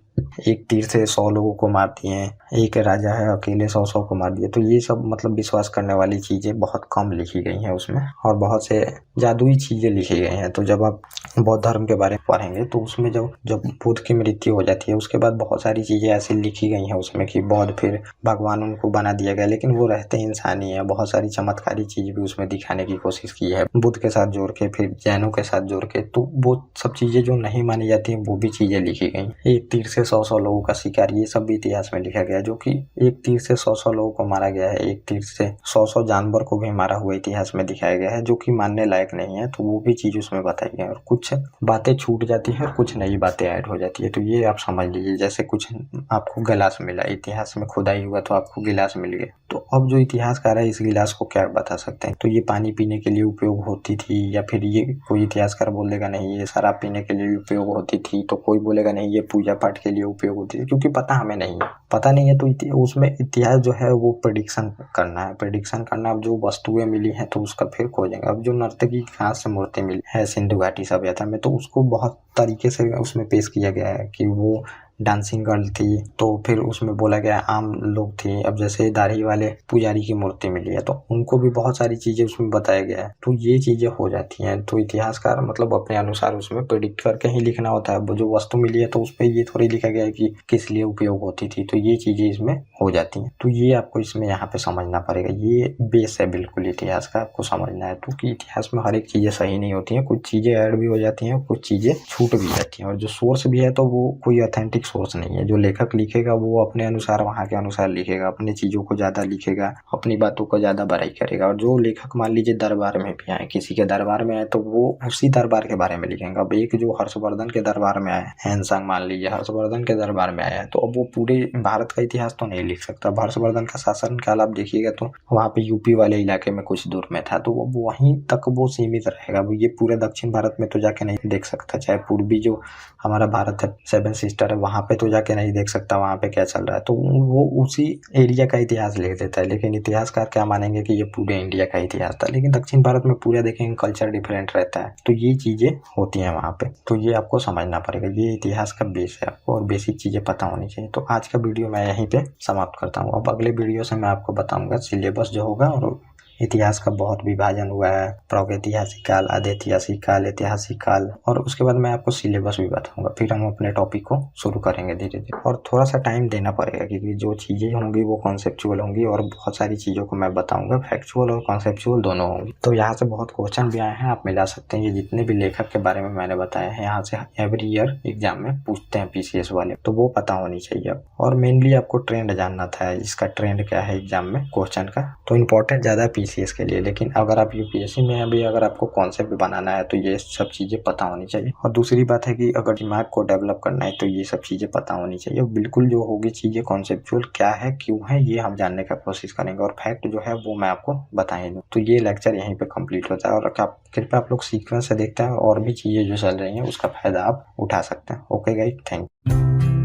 एक तीर से 100 लोगों को मार दिए, एक राजा है अकेले 100 को मार दिए। तो ये सब मतलब विश्वास करने वाली चीजें बहुत कम लिखी गई हैं उसमें, और बहुत से जादुई चीजें लिखी गई हैं। तो जब आप बौद्ध धर्म के बारे में पढ़ेंगे तो उसमें जब बुद्ध की मृत्यु हो जाती है उसके बाद बहुत सारी चीजें ऐसी लिखी गई हैं उसमें कि बौद्ध फिर भगवान उनको बना दिया गया, लेकिन वो रहते इंसान ही है। बहुत सारी चमत्कारी चीज भी उसमें दिखाने की कोशिश की है बुद्ध के साथ जोड़ के, फिर जैनों के साथ जोड़ के। तो वो सब चीजें जो नहीं मानी जाती हैं वो भी चीजें लिखी गई। एक तीर से 100 लोगों का शिकार, ये सब भी इतिहास में लिखा गया है, जो कि एक तीर से 100 लोगों को मारा गया है। एक तीर से 100 जानवर को भी मारा हुआ इतिहास में दिखाया गया है, जो कि मानने लायक नहीं है। तो वो भी चीज उसमें बताई गई है। और कुछ बातें छूट जाती है और कुछ नई बातें ऐड हो जाती है। तो ये आप समझ लीजिए, जैसे कुछ आपको गिलास मिला, इतिहास में खुदाई हुआ तो आपको गिलास मिल गया, तो अब जो इतिहासकार है इस गिलास को क्या बता सकते हैं, तो ये पानी पीने के लिए उपयोग होती थी, या फिर ये कोई इतिहासकार बोलेगा नहीं ये शराब पीने के लिए उपयोग होती थी, तो कोई बोलेगा नहीं ये पूजा पाठ के लिए उपयोग होती थी, क्योंकि पता हमें नहीं है। पता नहीं है तो उसमें इतिहास जो है वो प्रेडिक्शन करना है, प्रेडिक्शन करना। अब जो वस्तुएं मिली हैं तो उसका फिर खोजेंगे। अब जो नर्तकी कहाँ से मूर्ति मिली है सिंधु घाटी सभ्यता में, तो उसको बहुत तरीके से उसमें पेश किया गया है कि वो डांसिंग गर्ल थी, तो फिर उसमें बोला गया आम लोग थे। अब जैसे दाढ़ी वाले पुजारी की मूर्ति मिली है तो उनको भी बहुत सारी चीजें उसमें बताया गया है। तो ये चीजें हो जाती हैं। तो इतिहासकार मतलब अपने अनुसार उसमें प्रेडिक्ट करके ही लिखना होता है। वो जो वस्तु मिली है तो उस पर ये थोड़ी लिखा गया है कि किस लिए उपयोग होती थी, तो ये चीजें इसमें हो जाती हैं। तो ये आपको इसमें यहाँ पे समझना पड़ेगा, ये बेस है बिल्कुल इतिहास का, आपको समझना है। तो कि इतिहास में हर एक चीजें सही नहीं होती हैं, कुछ चीजें ऐड भी हो जाती हैं, कुछ चीजें छूट भी जाती हैं। और जो सोर्स भी है तो वो कोई ऑथेंटिक सोर्स नहीं है। जो लेखक लिखेगा वो अपने अनुसार वहाँ के अनुसार लिखेगा, अपनी चीजों को ज्यादा लिखेगा, अपनी बातों को ज्यादा बड़ाई करेगा। और जो लेखक मान लीजिए दरबार में भी आए, किसी के दरबार में आए, तो वो उसी दरबार के बारे में लिखेंगे। अब एक जो हर्षवर्धन के दरबार में आए, हैनसांग मान लीजिए हर्षवर्धन के दरबार में आया है, तो अब वो पूरे भारत का इतिहास तो नहीं लिख सकता। हर्षवर्धन का शासन काल आप देखिएगा तो वहाँ पे यूपी वाले इलाके में कुछ दूर में था, तो वो वहीं तक वो सीमित रहेगा। ये पूरे दक्षिण भारत में तो जाके नहीं देख सकता। चाहे पूर्वी जो हमारा भारत है, 7 सिस्टर है, वहाँ पे तो जाके नहीं देख सकता वहाँ पे क्या चल रहा है। तो वो उसी एरिया का इतिहास लिख देता है। लेकिन इतिहासकार क्या मानेंगे कि ये पूरे इंडिया का इतिहास था, लेकिन दक्षिण भारत में पूरा देखेंगे कल्चर डिफरेंट रहता है। तो ये चीजें होती हैं वहाँ पे, तो ये आपको समझना पड़ेगा। ये इतिहास का बेस है आपको, और बेसिक चीजें पता होनी चाहिए। तो आज का वीडियो मैं यहीं पे समाप्त करता हूँ। अब अगले वीडियो से मैं आपको बताऊंगा सिलेबस जो होगा, और इतिहास का बहुत विभाजन हुआ है, प्रागैतिहासिक काल, आधैतिहासिक काल, ऐतिहासिक काल, और उसके बाद मैं आपको सिलेबस भी बताऊंगा। फिर हम अपने टॉपिक को शुरू करेंगे धीरे धीरे। और थोड़ा सा टाइम देना पड़ेगा, क्योंकि जो चीजें होंगी वो कॉन्सेप्चुअल होंगी, और बहुत सारी चीजों को मैं बताऊंगा, फैक्चुअल और कॉन्सेप्चुअल दोनों होंगी। तो यहाँ से बहुत क्वेश्चन भी आए हैं, आप मिला सकते हैं। ये जितने भी लेखक के बारे में मैंने बताया है, यहाँ से एवरी ईयर एग्जाम में पूछते हैं PCS वाले, तो वो पता होनी चाहिए। और मेनली आपको ट्रेंड जानना था, इसका ट्रेंड क्या है एग्जाम में क्वेश्चन का। तो इंपॉर्टेंट ज्यादा PCS ICS के लिए। लेकिन अगर आप UPSC में अभी अगर आपको कॉन्सेप्ट बनाना है तो ये सब चीज़ें पता होनी चाहिए। और दूसरी बात है कि अगर दिमाग को डेवलप करना है तो ये सब चीज़ें पता होनी चाहिए। बिल्कुल जो होगी चीज़ें कॉन्सेप्चुअल क्या है, क्यों है, ये हम जानने का कोशिश करेंगे और फैक्ट जो है वो मैं आपको बता ही दूँ। तो ये लेक्चर यहीं पे कंप्लीट होता है और कृपया आप लोग सीक्वेंस से देखते हैं और भी चीज़ें जो चल रही हैं उसका फ़ायदा आप उठा सकते हैं। Okay guys, thank you.